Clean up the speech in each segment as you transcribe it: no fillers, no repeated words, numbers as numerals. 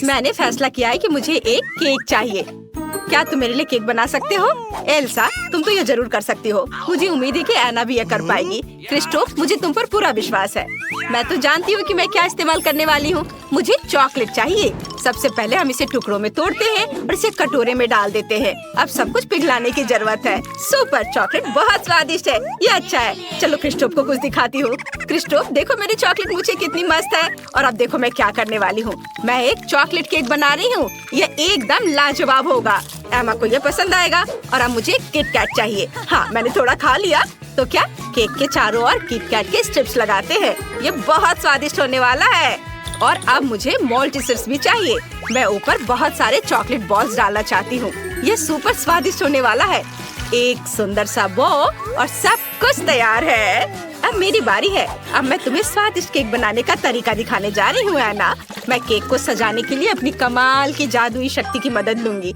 मैंने फैसला किया है कि मुझे एक केक चाहिए। क्या तुम मेरे लिए केक बना सकते हो? एल्सा, तुम तो ये जरूर कर सकती हो। मुझे उम्मीद है कि ऐना भी ये कर पाएगी। क्रिस्टोफ, मुझे तुम पर पूरा विश्वास है। मैं तो जानती हूँ कि मैं क्या इस्तेमाल करने वाली हूँ। मुझे चॉकलेट चाहिए। सबसे पहले हम इसे टुकड़ों में तोड़ते हैं और इसे कटोरे में डाल देते हैं। अब सब कुछ पिघलाने की जरूरत है। सुपर, चॉकलेट बहुत स्वादिष्ट है। ये अच्छा है। चलो क्रिस्टोफ को कुछ दिखाती हूँ। क्रिस्टोफ, देखो मेरी चॉकलेट मुझे कितनी मस्त है। और अब देखो मैं क्या करने वाली हूँ। मैं एक चॉकलेट केक बना रही हूँ। ये एकदम लाजवाब होगा। एमा को ये पसंद आएगा। और अब मुझे किट कैट चाहिए। हाँ, मैंने थोड़ा खा लिया। तो क्या केक के चारों ओर किट कैट के स्ट्रिप्स लगाते हैं। ये बहुत स्वादिष्ट होने वाला है। और अब मुझे मोल्टिसर्स भी चाहिए। मैं ऊपर बहुत सारे चॉकलेट बॉल्स डालना चाहती हूँ। ये सुपर स्वादिष्ट होने वाला है। एक सुंदर सा बो और सब कुछ तैयार है। अब मेरी बारी है। अब मैं तुम्हें स्वादिष्ट केक बनाने का तरीका दिखाने जा रही हूँ ऐना। मैं केक को सजाने के लिए अपनी कमाल की जादुई शक्ति की मदद लूंगी।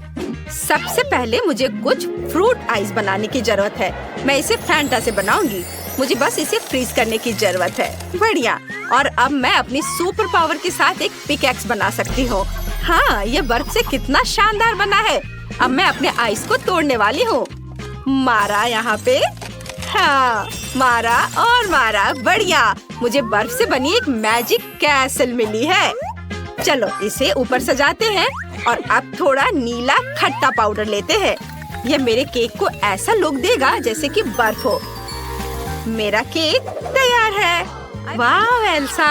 सबसे पहले मुझे कुछ फ्रूट आइस बनाने की जरूरत है। मैं इसे फैंटा से बनाऊंगी। मुझे बस इसे फ्रीज करने की जरूरत है। बढ़िया। और अब मैं अपनी सुपर पावर के साथ एक पिकैक्स बना सकती हूँ। हाँ, ये बर्फ से कितना शानदार बना है। अब मैं अपने आइस को तोड़ने वाली हूँ। मारा यहाँ पे। हाँ, मारा और मारा। बढ़िया। मुझे बर्फ से बनी एक मैजिक कैसल मिली है। चलो इसे ऊपर सजाते हैं। और अब थोड़ा नीला खट्टा पाउडर लेते हैं। यह मेरे केक को ऐसा लुक देगा जैसे कि बर्फ हो। मेरा केक तैयार है। वाह एल्सा,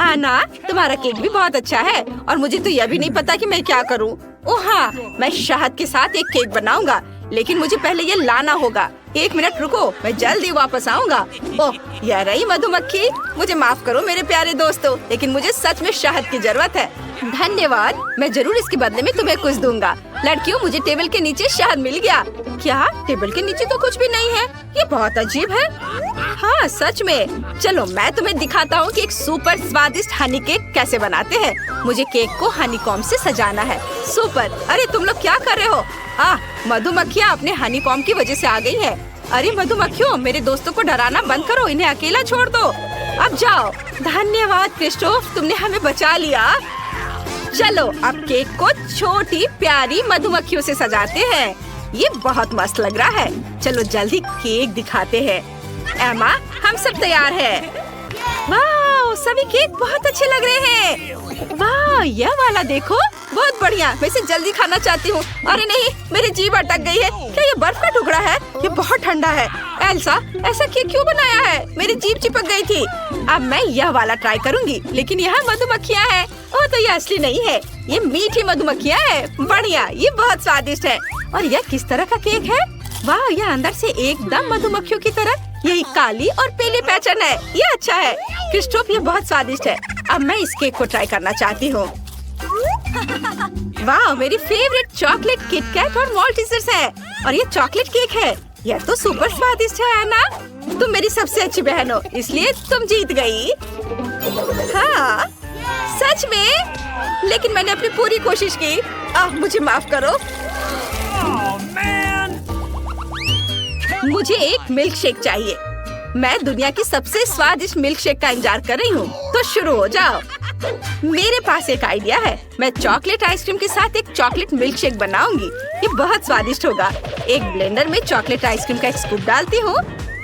आना, तुम्हारा केक भी बहुत अच्छा है। और मुझे तो यह भी नहीं पता कि मैं क्या करूं। ओह हाँ, मैं शहद के साथ एक केक बनाऊंगा। लेकिन मुझे पहले ये लाना होगा। एक मिनट रुको, मैं जल्दी वापस आऊंगा। ओह, यह रही मधुमक्खी। मुझे माफ करो मेरे प्यारे दोस्तों, लेकिन मुझे सच में शहद की जरूरत है। धन्यवाद, मैं जरूर इसके बदले में तुम्हें कुछ दूंगा। लड़कियों, मुझे टेबल के नीचे शहद मिल गया। क्या? टेबल के नीचे तो कुछ भी नहीं है। ये बहुत अजीब है। हाँ सच में। चलो मैं तुम्हें दिखाता हूँ कि एक सुपर स्वादिष्ट हनी केक कैसे बनाते हैं। मुझे केक को हनी कॉम्ब से सजाना है। सुपर। अरे तुम लोग क्या कर रहे हो? मधुमक्खियाँ अपने हनी कॉम्ब की वजह से आ गई है। अरे मधुमक्खियों, मेरे दोस्तों को डराना बंद करो। इन्हें अकेला छोड़ दो। अब जाओ। धन्यवाद क्रिस्टोफ, तुमने हमें बचा लिया। चलो अब केक को छोटी प्यारी मधुमक्खियों से सजाते हैं। ये बहुत मस्त लग रहा है। चलो जल्दी केक दिखाते हैं। एमा, हम सब तैयार हैं। वाह, सभी केक बहुत अच्छे लग रहे हैं। वाह, यह वाला देखो, बहुत बढ़िया। मैं इसे जल्दी खाना चाहती हूँ। अरे नहीं, मेरी जीभ अटक गई है। क्या ये बर्फ का टुकड़ा है? ये बहुत ठंडा है। एल्सा, ऐसा केक क्यों बनाया है? मेरी जीभ चिपक गई थी। अब मैं यह वाला ट्राई करूँगी। लेकिन यहाँ मधुमक्खियाँ हैं। ओह, तो ये असली नहीं है। ये मीठी मधुमक्खियाँ हैं। बढ़िया, ये बहुत स्वादिष्ट है। और यह किस तरह का केक है? वाह, यह अंदर से एकदम मधुमक्खियों की तरह। यही काली और पीली पैटर्न है। ये अच्छा है क्रिस्टोफ, ये बहुत स्वादिष्ट है। अब मैं इस केक को ट्राई करना चाहती हूँ। वाह, मेरी फेवरेट चॉकलेट किटकैट और मॉल्टिसर्स है। और ये चॉकलेट केक है। यह तो सुपर स्वादिष्ट है ना? तुम मेरी सबसे अच्छी बहन हो, इसलिए तुम जीत गई। हाँ सच में, लेकिन मैंने अपनी पूरी कोशिश की। मुझे माफ करो। मुझे एक मिल्क शेक चाहिए। मैं दुनिया की सबसे स्वादिष्ट मिल्क शेक का इंतजार कर रही हूँ। तो शुरू हो जाओ। मेरे पास एक आइडिया है। मैं चॉकलेट आइसक्रीम के साथ एक चॉकलेट मिल्क शेक बनाऊंगी। ये बहुत स्वादिष्ट होगा। एक ब्लेंडर में चॉकलेट आइसक्रीम का एक स्कूप डालती हूँ।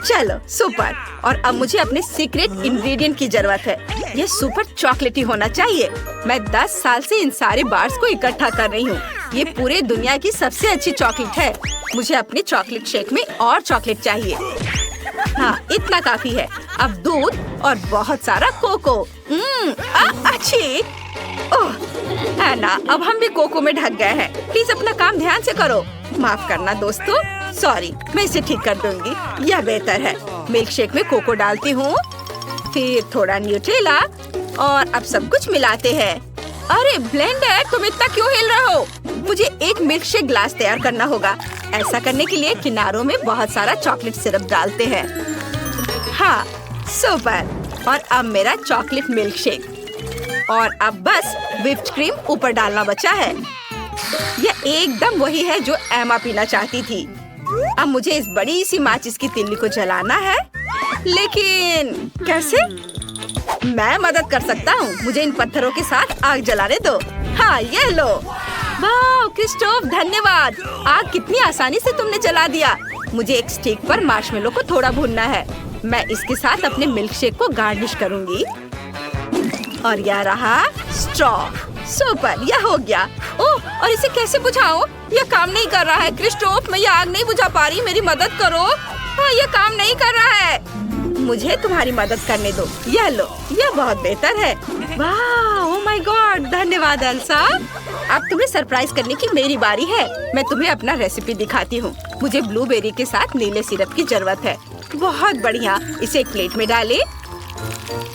चलो सुपर। और अब मुझे अपने सीक्रेट इंग्रेडिएंट की जरूरत है। ये सुपर चॉकलेटी होना चाहिए। मैं 10 साल से इन सारे बार्स को इकट्ठा कर रही हूँ। ये पूरे दुनिया की सबसे अच्छी चॉकलेट है। मुझे अपने चॉकलेट शेक में और चॉकलेट चाहिए। हाँ, इतना काफी है। अब दूध और बहुत सारा कोको। अच्छी। ओह ऐना, अब हम भी कोको में ढक गए हैं। प्लीज अपना काम ध्यान से करो। माफ करना दोस्तों, सॉरी। मैं इसे ठीक कर दूंगी। यह बेहतर है। मिल्क शेक में कोको डालती हूँ, फिर थोड़ा न्यूट्रेला और अब सब कुछ मिलाते हैं। अरे ब्लेंडर, तुम इतना क्यों हिल रहे हो? मुझे एक मिल्क शेक ग्लास तैयार करना होगा। ऐसा करने के लिए किनारों में बहुत सारा चॉकलेट सिरप डालते हैं। हाँ सुपर। और अब मेरा चॉकलेट मिल्क शेक। और अब बस व्हिप्ड क्रीम ऊपर डालना बचा है। यह एकदम वही है जो एमा पीना चाहती थी। अब मुझे इस बड़ी सी माचिस की तिल्ली को जलाना है। लेकिन कैसे? मैं मदद कर सकता हूँ। मुझे इन पत्थरों के साथ आग जलाने दो। हाँ, ये लो। वाह क्रिस्टोफ, धन्यवाद। आग कितनी आसानी से तुमने जला दिया। मुझे एक स्टिक पर मार्शमेलो को थोड़ा भूनना है। मैं इसके साथ अपने मिल्क शेक को गार्निश करूंगी। और यह रहा स्ट्रॉ। सुपर, यह हो गया। ओह, और इसे कैसे बुझाऊं? यह काम नहीं कर रहा है। क्रिस्टोफ, मैं यह आग नहीं बुझा पा रही, मेरी मदद करो। हाँ, यह काम नहीं कर रहा है। मुझे तुम्हारी मदद करने दो। यह लो, यह बहुत बेहतर है। वाह, ओह माय गॉड, धन्यवाद एल्सा। अब तुम्हें सरप्राइज करने की मेरी बारी है। मैं तुम्हें अपना रेसिपी दिखाती हूँ। मुझे ब्लूबेरी के साथ नीले सिरप की जरूरत है। बहुत बढ़िया। इसे एक प्लेट में डालें।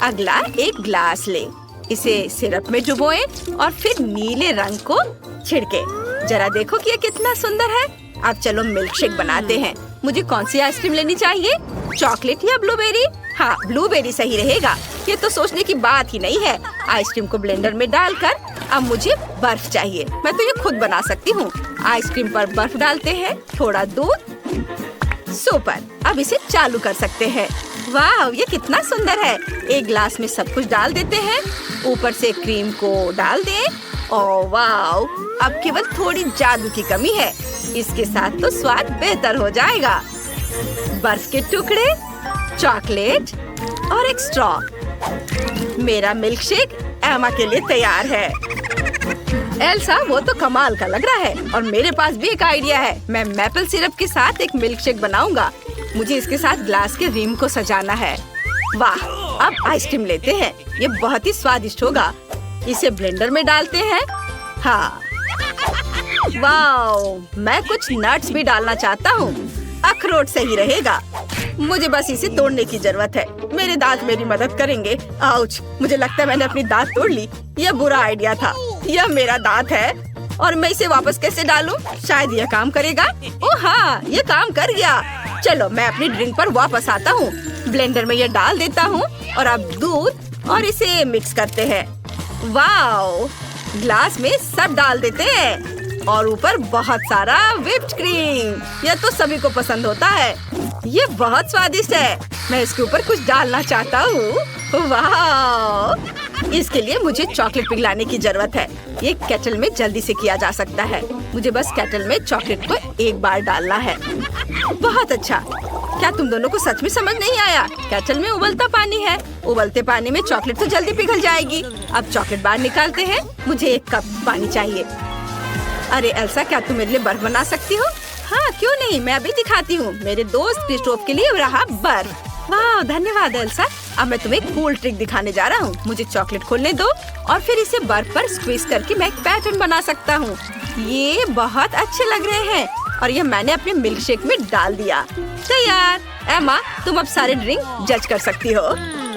अगला एक ग्लास ले, इसे सिरप में डुबोएं और फिर नीले रंग को छिड़के। जरा देखो कि ये कितना सुंदर है। अब चलो मिल्क शेक बनाते हैं। मुझे कौन सी आइसक्रीम लेनी चाहिए, चॉकलेट या ब्लूबेरी? हाँ, ब्लूबेरी सही रहेगा। ये तो सोचने की बात ही नहीं है। आइसक्रीम को ब्लेंडर में डालकर अब मुझे बर्फ चाहिए। मैं तो ये खुद बना सकती हूँ। आइसक्रीम पर बर्फ डालते हैं, थोड़ा दूध। सुपर, अब इसे चालू कर सकते हैं। वाह, ये कितना सुंदर है। एक ग्लास में सब कुछ डाल देते हैं। ऊपर से क्रीम को डाल दें। ओह वाह, अब केवल थोड़ी जादू की कमी है। इसके साथ तो स्वाद बेहतर हो जाएगा। बर्फ के टुकड़े, चॉकलेट और एक स्ट्रॉ। मेरा मिल्क शेक एमा के लिए तैयार है। एल्सा, वो तो कमाल का लग रहा है। और मेरे पास भी एक आइडिया है। मैं मैपल सिरप के साथ एक मिल्क शेक बनाऊंगा। मुझे इसके साथ ग्लास के रिम को सजाना है। वाह, अब आइसक्रीम लेते हैं। ये बहुत ही स्वादिष्ट होगा। इसे ब्लेंडर में डालते हैं। हाँ, वाह, मैं कुछ नट्स भी डालना चाहता हूँ। अखरोट सही रहेगा। मुझे बस इसे तोड़ने की जरूरत है। मेरे दांत मेरी मदद करेंगे। आउच, मुझे लगता है मैंने अपनी दांत तोड़ ली। यह बुरा आइडिया था। यह मेरा दांत है और मैं इसे वापस कैसे डालूं? शायद यह काम करेगा। ओह हाँ, यह काम कर गया। चलो, मैं अपनी ड्रिंक पर वापस आता हूँ। ब्लेंडर में यह डाल देता हूँ और अब दूध और इसे मिक्स करते हैं। वाओ, ग्लास में सब डाल देते हैं और ऊपर बहुत सारा व्हिप्ड क्रीम। यह तो सभी को पसंद होता है। ये बहुत स्वादिष्ट है। मैं इसके ऊपर कुछ डालना चाहता हूँ। वाह, इसके लिए मुझे चॉकलेट पिघलाने की जरूरत है। ये केटल में जल्दी से किया जा सकता है। मुझे बस केटल में चॉकलेट को एक बार डालना है। बहुत अच्छा। क्या तुम दोनों को सच में समझ नहीं आया? केटल में उबलता पानी है। उबलते पानी में चॉकलेट तो जल्दी पिघल जाएगी। अब चॉकलेट बाहर निकालते हैं। मुझे 1 कप पानी चाहिए। अरे एल्सा, क्या तुम मेरे लिए बर्फ बना सकती हो? हाँ, क्यों नहीं, मैं अभी दिखाती हूँ। मेरे दोस्त क्रिस्टोफ के लिए रहा बर्फ। वाह, धन्यवाद एल्सा। अब मैं तुम्हें एक कूल ट्रिक दिखाने जा रहा हूँ। मुझे चॉकलेट खोलने दो और फिर इसे बर्फ पर स्क्वीज करके मैं एक पैटर्न बना सकता हूँ। ये बहुत अच्छे लग रहे हैं और ये मैंने अपने मिल्क शेक में डाल दिया। तैयार। एमा, तुम अब सारे ड्रिंक जज कर सकती हो।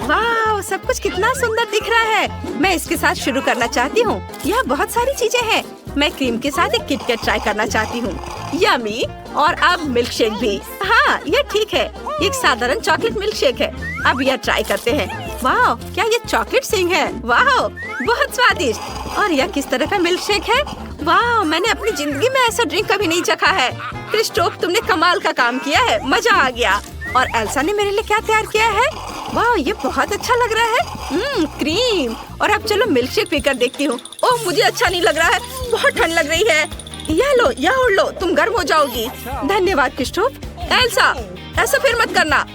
वाह, सब कुछ कितना सुंदर दिख रहा है। मैं इसके साथ शुरू करना चाहती हूँ। यह बहुत सारी चीजें हैं। मैं क्रीम के साथ एक किटकैट ट्राई करना चाहती हूँ। यम्मी। और अब मिल्क शेक भी। हाँ, यह ठीक है। एक साधारण चॉकलेट मिल्क शेक है। अब यह ट्राई करते हैं। वाह, क्या ये चॉकलेट सिंह है? वाह, बहुत स्वादिष्ट। और यह किस तरह का मिल्क शेक है? वाह, मैंने अपनी जिंदगी में ऐसा ड्रिंक कभी नहीं चखा है। क्रिस्टोफ, तुमने कमाल का काम किया है। मजा आ गया। और एल्सा ने मेरे लिए क्या तैयार किया है? वाह, ये बहुत अच्छा लग रहा है। क्रीम। और अब चलो मिल्क शेक पीकर देखती हूँ। ओह, मुझे अच्छा नहीं लग रहा है। बहुत ठंड लग रही है। यह लो, यह ओढ़ लो, तुम गर्म हो जाओगी। धन्यवाद क्रिस्टोफ। एल्सा, ऐसा फिर मत करना।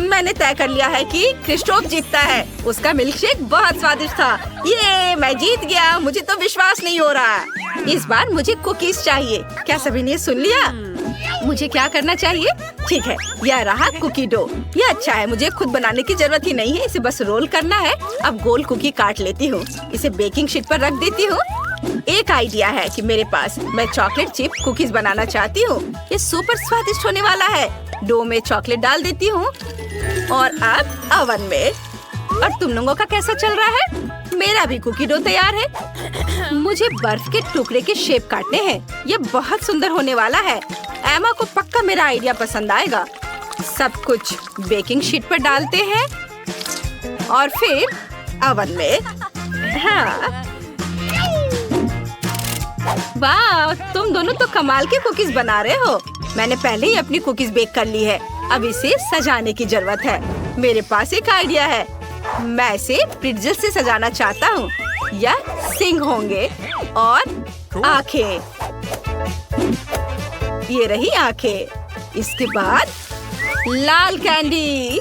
मैंने तय कर लिया है कि क्रिस्टोफ जीतता है। उसका मिल्क शेक बहुत स्वादिष्ट था। ये मैं जीत गया। मुझे तो विश्वास नहीं हो रहा। इस बार मुझे कुकीज चाहिए। क्या सभी ने सुन लिया? मुझे क्या करना चाहिए? ठीक है, यह रहा कुकी डो। यह अच्छा है। मुझे खुद बनाने की जरूरत ही नहीं है। इसे बस रोल करना है। अब गोल कुकी काट लेती हूँ। इसे बेकिंग शीट पर रख देती हूँ। एक आइडिया है कि मेरे पास। मैं चॉकलेट चिप कुकीज बनाना चाहती हूँ। ये सुपर स्वादिष्ट होने वाला है। डो में चॉकलेट डाल देती हूँ और अब अवन में। और तुम लोगों का कैसा चल रहा है? मेरा भी कुकी डो तैयार है। मुझे बर्फ के टुकड़े के शेप काटने हैं। ये बहुत सुंदर होने वाला है। एमा को पक्का मेरा आइडिया पसंद आएगा। सब कुछ बेकिंग शीट पर डालते हैं और फिर अवन में। हाँ, वाह, तुम दोनों तो कमाल के कुकीज बना रहे हो। मैंने पहले ही अपनी कुकीज बेक कर ली है। अब इसे सजाने की जरूरत है। मेरे पास एक आइडिया है। मैं इसे प्रिट्ज़ल से सजाना चाहता हूँ। यह सिंग होंगे और आंखें। ये रही आंखें। इसके बाद लाल कैंडी।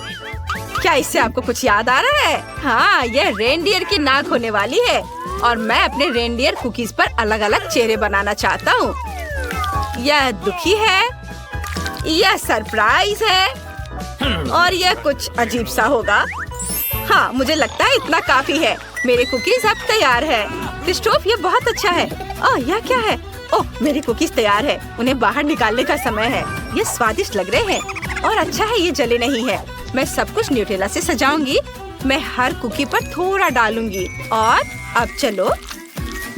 क्या इससे आपको कुछ याद आ रहा है? हाँ, यह रेनडियर की नाक होने वाली है और मैं अपने रेनडियर कुकीज पर अलग अलग चेहरे बनाना चाहता हूँ। यह दुखी है, यह सरप्राइज है और यह कुछ अजीब सा होगा। हाँ, मुझे लगता है इतना काफी है। मेरे कुकीज अब तैयार है। क्रिस्टोफ, ये बहुत अच्छा है। ओह, यह क्या है? ओह, मेरी कुकीज तैयार है। उन्हें बाहर निकालने का समय है। ये स्वादिष्ट लग रहे हैं और अच्छा है ये जले नहीं है। मैं सब कुछ न्यूटेला से सजाऊंगी। मैं हर कुकी पर थोड़ा डालूंगी और अब चलो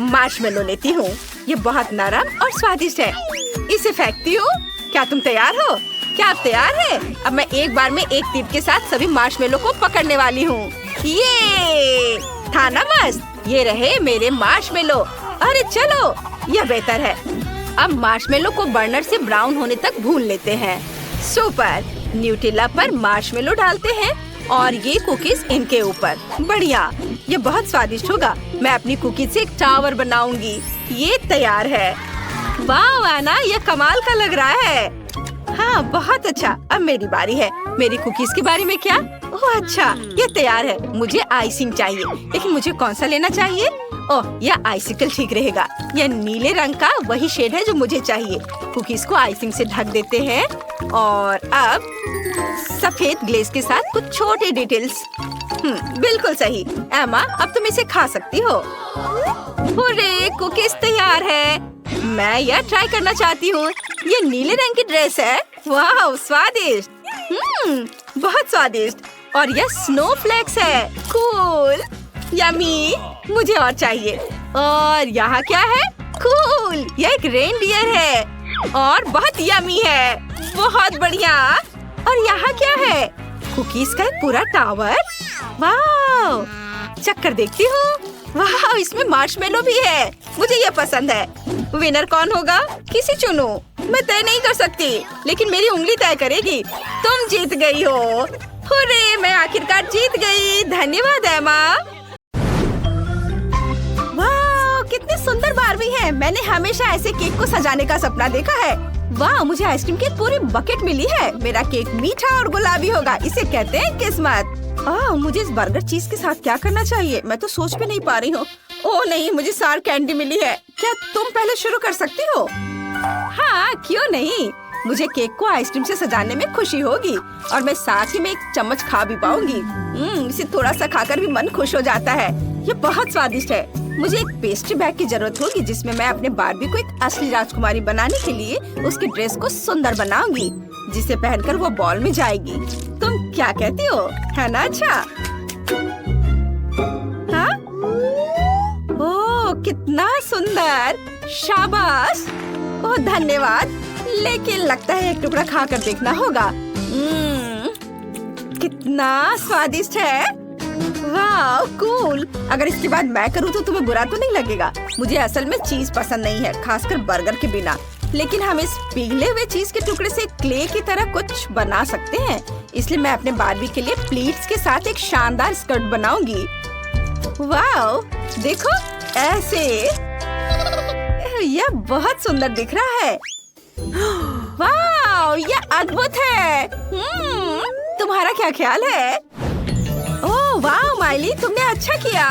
मार्शमेलो लेती हूँ। ये बहुत नरम और स्वादिष्ट है। इसे फेंकती हूँ। क्या तुम तैयार हो? क्या आप तैयार हैं? अब मैं एक बार में एक तीर के साथ सभी मार्शमेलो को पकड़ने वाली हूँ। ये था ना मस्त? ये रहे मेरे मार्शमेलो। अरे चलो, यह बेहतर है। अब मार्शमेलो को बर्नर से ब्राउन होने तक भून लेते हैं। सुपर। न्यूटेला पर मार्शमेलो डालते हैं और ये कुकीज इनके ऊपर। बढ़िया, ये बहुत स्वादिष्ट होगा। मैं अपनी कुकीज से एक टावर बनाऊंगी। ये तैयार है। वाह एना, ये कमाल का लग रहा है। हाँ, बहुत अच्छा। अब मेरी बारी है। मेरी कुकीज के बारे में क्या? ओह अच्छा, ये तैयार है। मुझे आइसिंग चाहिए, लेकिन मुझे कौन सा लेना चाहिए? ओह, यह आइसिकल ठीक रहेगा। यह नीले रंग का वही शेड है जो मुझे चाहिए। कुकीज को आइसिंग से ढक देते हैं और अब सफेद ग्लेज के साथ कुछ छोटे डिटेल्स। बिल्कुल सही। एमा, अब तुम इसे खा सकती हो। हुर्रे, कुकीज तैयार है। मैं यह ट्राई करना चाहती हूँ। ये नीले रंग की ड्रेस है। वाह, स्वादिष्ट। बहुत स्वादिष्ट। और यह स्नोफ्लेक्स है। Cool, yummy. मुझे और चाहिए। और यहाँ क्या है? कूल, यह एक रेनडियर है और बहुत यम्मी है। बहुत बढ़िया। और यहाँ क्या है? कुकीज का एक पूरा टावर। वाह, चक्कर देखती हूँ। वाह, इसमें मार्शमेलो भी है। मुझे ये पसंद है। विनर कौन होगा? किसी चुनो। मैं तय नहीं कर सकती, लेकिन मेरी उंगली तय करेगी। तुम जीत गई हो। हुर्रे, मैं आखिरकार जीत गई। धन्यवाद एमा। वाह, कितनी सुंदर बारबी है। मैंने हमेशा ऐसे केक को सजाने का सपना देखा है। वाह, मुझे आइसक्रीम की पूरी बकेट मिली है। मेरा केक मीठा और गुलाबी होगा। इसे कहते हैं किस्मत। मुझे इस बर्गर चीज के साथ क्या करना चाहिए? मैं तो सोच भी नहीं पा रही हूँ। ओह नहीं, मुझे सार कैंडी मिली है। क्या तुम पहले शुरू कर सकती हो? हाँ, क्यों नहीं। मुझे केक को आइसक्रीम से सजाने में खुशी होगी और मैं साथ ही में एक चम्मच खा भी पाऊंगी। इसे थोड़ा सा खाकर भी मन खुश हो जाता है। ये बहुत स्वादिष्ट है। मुझे एक पेस्ट्री बैग की जरूरत होगी जिसमें मैं अपने बारबी को एक असली राजकुमारी बनाने के लिए उसकी ड्रेस को सुंदर बनाऊंगी, जिसे पहनकर वो बॉल में जाएगी। तुम क्या कहती हो? है ना अच्छा? हाँ? ओह, कितना सुंदर। शाबाश। ओह, धन्यवाद। लेकिन लगता है एक टुकड़ा खाकर देखना होगा। कितना स्वादिष्ट है। वाह, कूल। अगर इसके बाद मैं करूँ तो तुम्हें बुरा तो नहीं लगेगा? मुझे असल में चीज पसंद नहीं है, खासकर बर्गर के बिना। लेकिन हम इस पिघले हुए चीज के टुकड़े से क्ले की तरह कुछ बना सकते हैं। इसलिए मैं अपने बारबी के लिए प्लीट्स के साथ एक शानदार स्कर्ट बनाऊंगी। वाह, देखो ऐसे। यह बहुत सुंदर दिख रहा है। वाह, यह अद्भुत है। तुम्हारा क्या ख्याल है? ओह वाह माइली, तुमने अच्छा किया।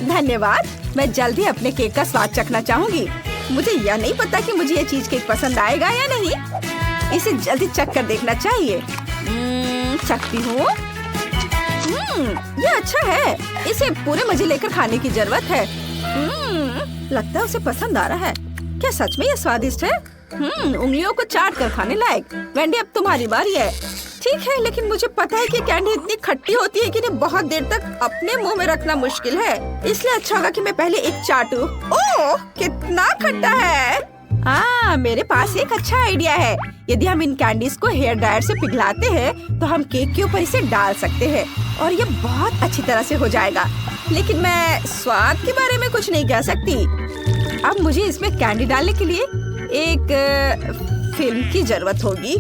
धन्यवाद। मैं जल्द ही अपने केक का स्वाद चखना चाहूंगी। मुझे यह नहीं पता कि मुझे ये चीज केक पसंद आएगा या नहीं। इसे जल्दी चख कर देखना चाहिए। चखती हूँ। ये अच्छा है। इसे पूरे मजे लेकर खाने की जरूरत है। लगता है उसे पसंद आ रहा है। क्या सच में ये स्वादिष्ट है? उंगलियों को चाट कर खाने लायक। वेंडी, अब तुम्हारी बारी है। ठीक है, लेकिन मुझे पता है कि कैंडी इतनी खट्टी होती है कि इन्हें बहुत देर तक अपने मुंह में रखना मुश्किल है। इसलिए अच्छा होगा कि मैं पहले एक चाटूं। ओह, कितना खट्टा है। मेरे पास एक अच्छा आइडिया है। यदि हम इन कैंडीज को हेयर ड्रायर से पिघलाते हैं तो हम केक के ऊपर इसे डाल सकते हैं और ये बहुत अच्छी तरह से हो जाएगा। लेकिन मैं स्वाद के बारे में कुछ नहीं कह सकती। अब मुझे इसमें कैंडी डालने के लिए एक फिल्म की जरूरत होगी।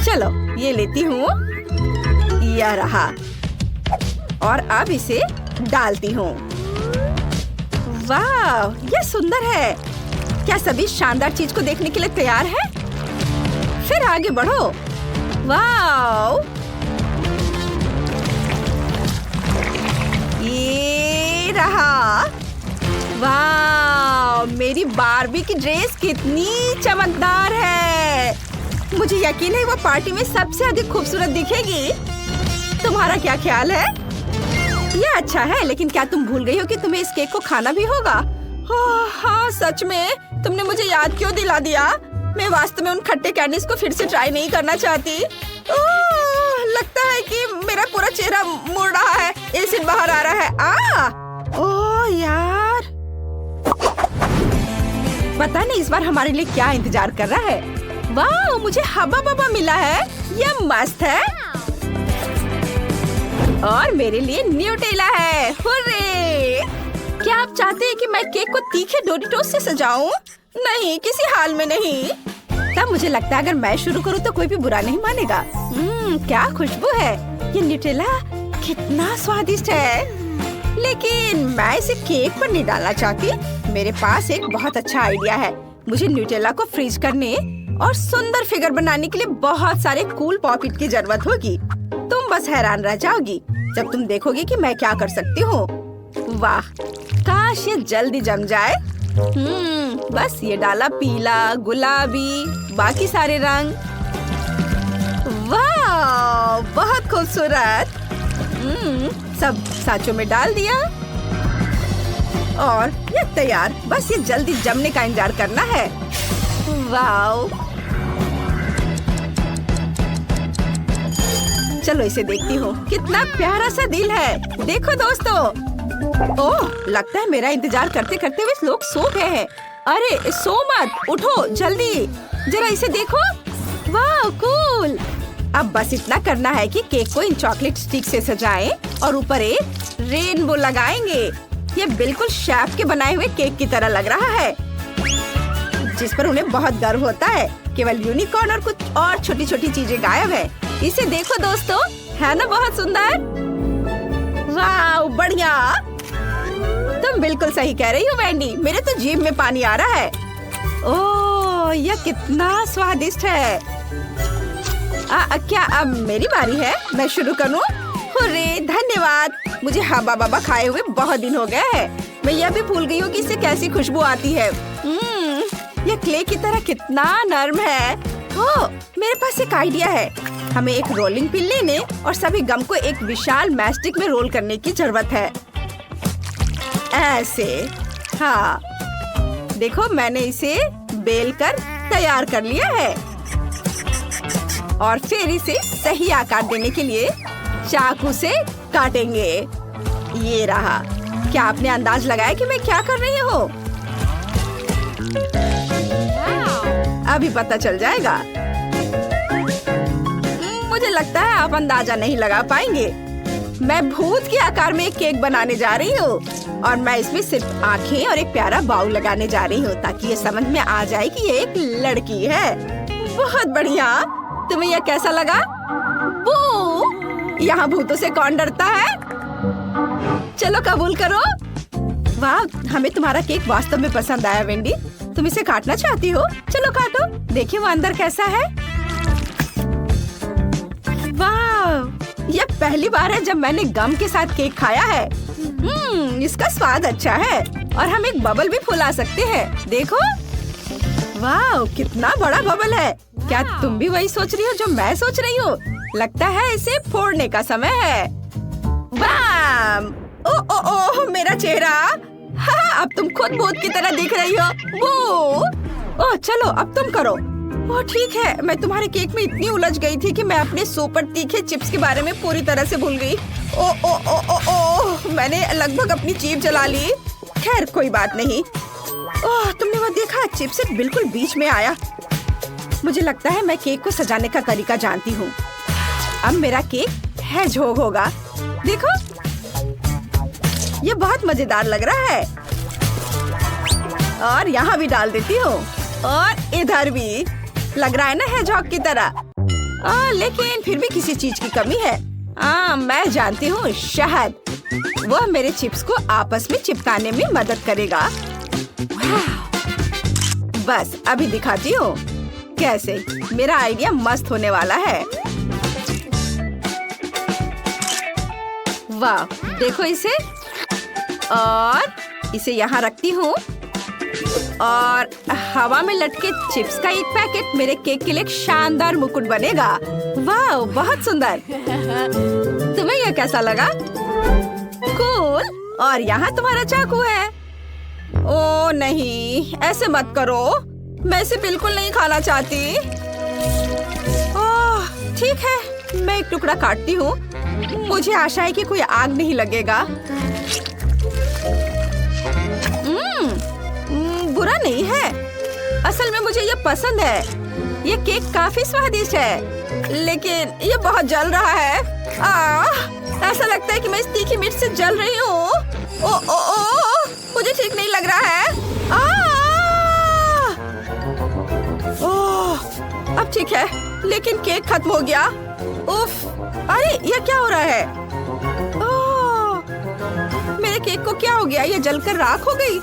चलो, ये लेती हूँ। यह रहा। और अब इसे डालती हूँ। वाह, यह सुंदर है। क्या सभी शानदार चीज को देखने के लिए तैयार है? फिर आगे बढ़ो। वाह, ये रहा। वाह, मेरी बार्बी की ड्रेस कितनी चमकदार है। मुझे यकीन है वो पार्टी में सबसे अधिक खूबसूरत दिखेगी। तुम्हारा क्या ख्याल है? यह अच्छा है, लेकिन क्या तुम भूल गई हो कि तुम्हें इस केक को खाना भी होगा? हाँ, सच में तुमने मुझे याद क्यों दिला दिया? मैं वास्तव में उन खट्टे कैंडीज को फिर से ट्राई नहीं करना चाहती। लगता है कि मेरा पूरा चेहरा मुड़ रहा है, एसिड बाहर आ रहा है। ओह यार, पता नहीं इस बार हमारे लिए क्या इंतजार कर रहा है। वाह, मुझे हब्बा बब्बा मिला है, यह मस्त है। और मेरे लिए न्यूटेला है। हुर्रे! क्या आप चाहते हैं कि मैं केक को तीखे डोरिटोस से सजाऊं? नहीं, किसी हाल में नहीं। तब मुझे लगता है अगर मैं शुरू करूं तो कोई भी बुरा नहीं मानेगा। क्या खुशबू है। ये न्यूटेला कितना स्वादिष्ट है। लेकिन मैं इसे केक पर नहीं डालना चाहती। मेरे पास एक बहुत अच्छा आइडिया है। मुझे न्यूटेला को फ्रीज करने और सुंदर फिगर बनाने के लिए बहुत सारे कूल पॉकेट की जरूरत होगी। तुम बस हैरान रह जाओगी जब तुम देखोगे कि मैं क्या कर सकती हूँ। वाह, काश ये जल्दी जम जाए। बस ये डाला पीला, गुलाबी, बाकी सारे रंग। वाह, बहुत खूबसूरत। सब सांचों में डाल दिया और ये तैयार। बस ये जल्दी जमने का इंतजार करना है। वाह, चलो इसे देखती हूँ। कितना प्यारा सा दिल है। देखो दोस्तों। ओह, लगता है मेरा इंतजार करते करते वे लोग सो गए हैं। अरे सो मत, उठो जल्दी, जरा इसे देखो। वाह, कूल। अब बस इतना करना है कि केक को इन चॉकलेट स्टिक से सजाएं और ऊपर एक रेनबो लगाएंगे। ये बिल्कुल शेफ के बनाए हुए केक की तरह लग रहा है, जिस पर उन्हें बहुत गर्व होता है। केवल यूनिकॉर्न और कुछ और छोटी छोटी चीजें गायब है। इसे देखो दोस्तों, है ना बहुत सुंदर? वाह, बढ़िया। तुम बिल्कुल सही कह रही हो वेंडी, मेरे तो जीभ में पानी आ रहा है। ओह, यह कितना स्वादिष्ट है। क्या अब मेरी बारी है? मैं शुरू करूं? हुर्रे, धन्यवाद। मुझे हब्बा बब्बा खाए हुए बहुत दिन हो गए हैं। मैं यह भी भूल गई हूँ कि इससे कैसी खुशबू आती है। यह क्ले की तरह कितना नर्म है। ओह, मेरे पास एक आइडिया है। हमें एक रोलिंग पिन लेने और सभी गम को एक विशाल मैस्टिक में रोल करने की जरूरत है। ऐसे। हाँ, देखो मैंने इसे बेल कर तैयार कर लिया है। और फिर इसे सही आकार देने के लिए चाकू से काटेंगे। ये रहा। क्या आपने अंदाज लगाया कि मैं क्या कर रही हूँ? अभी पता चल जाएगा। मुझे लगता है आप अंदाजा नहीं लगा पाएंगे। मैं भूत के आकार में एक केक बनाने जा रही हूँ और मैं इसमें सिर्फ आँखें और एक प्यारा बाउल लगाने जा रही हूँ ताकि ये समझ में आ जाए कि ये एक लड़की है। बहुत बढ़िया। तुम्हें यह कैसा लगा? बू! यहाँ भूतों से कौन डरता है? चलो कबूल करो। वाह, हमें तुम्हारा केक वास्तव में पसंद आया वेंडी। तुम इसे काटना चाहती हो? चलो काटो, देखिए वो अंदर कैसा है। वाह, यह पहली बार है जब मैंने गम के साथ केक खाया है। इसका स्वाद अच्छा है और हम एक बबल भी फुला सकते हैं। देखो, वाह, कितना बड़ा बबल है। क्या तुम भी वही सोच रही हो जो मैं सोच रही हूँ? लगता है इसे फोड़ने का समय है। बाम! ओ ओ ओ, मेरा चेहरा। हाँ, अब तुम खुद भूत की तरह दिख रही हो। वो! ओह, चलो अब तुम करो। ओह, ठीक है। मैं तुम्हारे केक में इतनी उलझ गई थी कि मैं अपने सुपर तीखे चिप्स के बारे में पूरी तरह से भूल गई। ओ ओ ओ ओ ओ, मैंने लगभग अपनी जीभ जला ली। खैर, कोई बात नहीं। ओह, तुमने वो देखा? चिप्स बिल्कुल बीच में आया। मुझे लगता है मैं केक को सजाने का तरीका जानती हूँ। अब मेरा केक हेजहोग होगा। देखो, ये बहुत मजेदार लग रहा है। और यहाँ भी डाल देती हूँ और इधर भी। लग रहा है ना हेजहॉग की तरह। लेकिन फिर भी किसी चीज की कमी है। मैं जानती हूँ, शहद। वह मेरे चिप्स को आपस में चिपकाने में मदद करेगा। बस अभी दिखाती हूँ कैसे। मेरा आइडिया मस्त होने वाला है। वाह, देखो इसे। और इसे यहाँ रखती हूँ और हवा में लटके चिप्स का एक पैकेट मेरे केक के लिए एक शानदार मुकुट बनेगा। वाह, बहुत सुंदर। तुम्हें यह कैसा लगा? कूल। और यहाँ तुम्हारा चाकू है। ओ नहीं, ऐसे मत करो। मैं इसे बिल्कुल नहीं खाना चाहती। ओह, ठीक है, मैं एक टुकड़ा काटती हूँ। मुझे आशा है कि कोई आग नहीं लगेगा। बुरा नहीं है। असल में मुझे ये पसंद है। ये केक काफी स्वादिष्ट है, लेकिन ये बहुत जल रहा है। ऐसा लगता है कि मैं इस तीखी मिर्च से जल रही हूँ। ओ ओ ओ, मुझे ठीक नहीं लग रहा है। ओह, अब ठीक है, लेकिन केक खत्म हो गया। उफ, अरे ये क्या हो रहा है? ओह, मेरे केक को क्या हो गया? ये जलकर राख हो गई।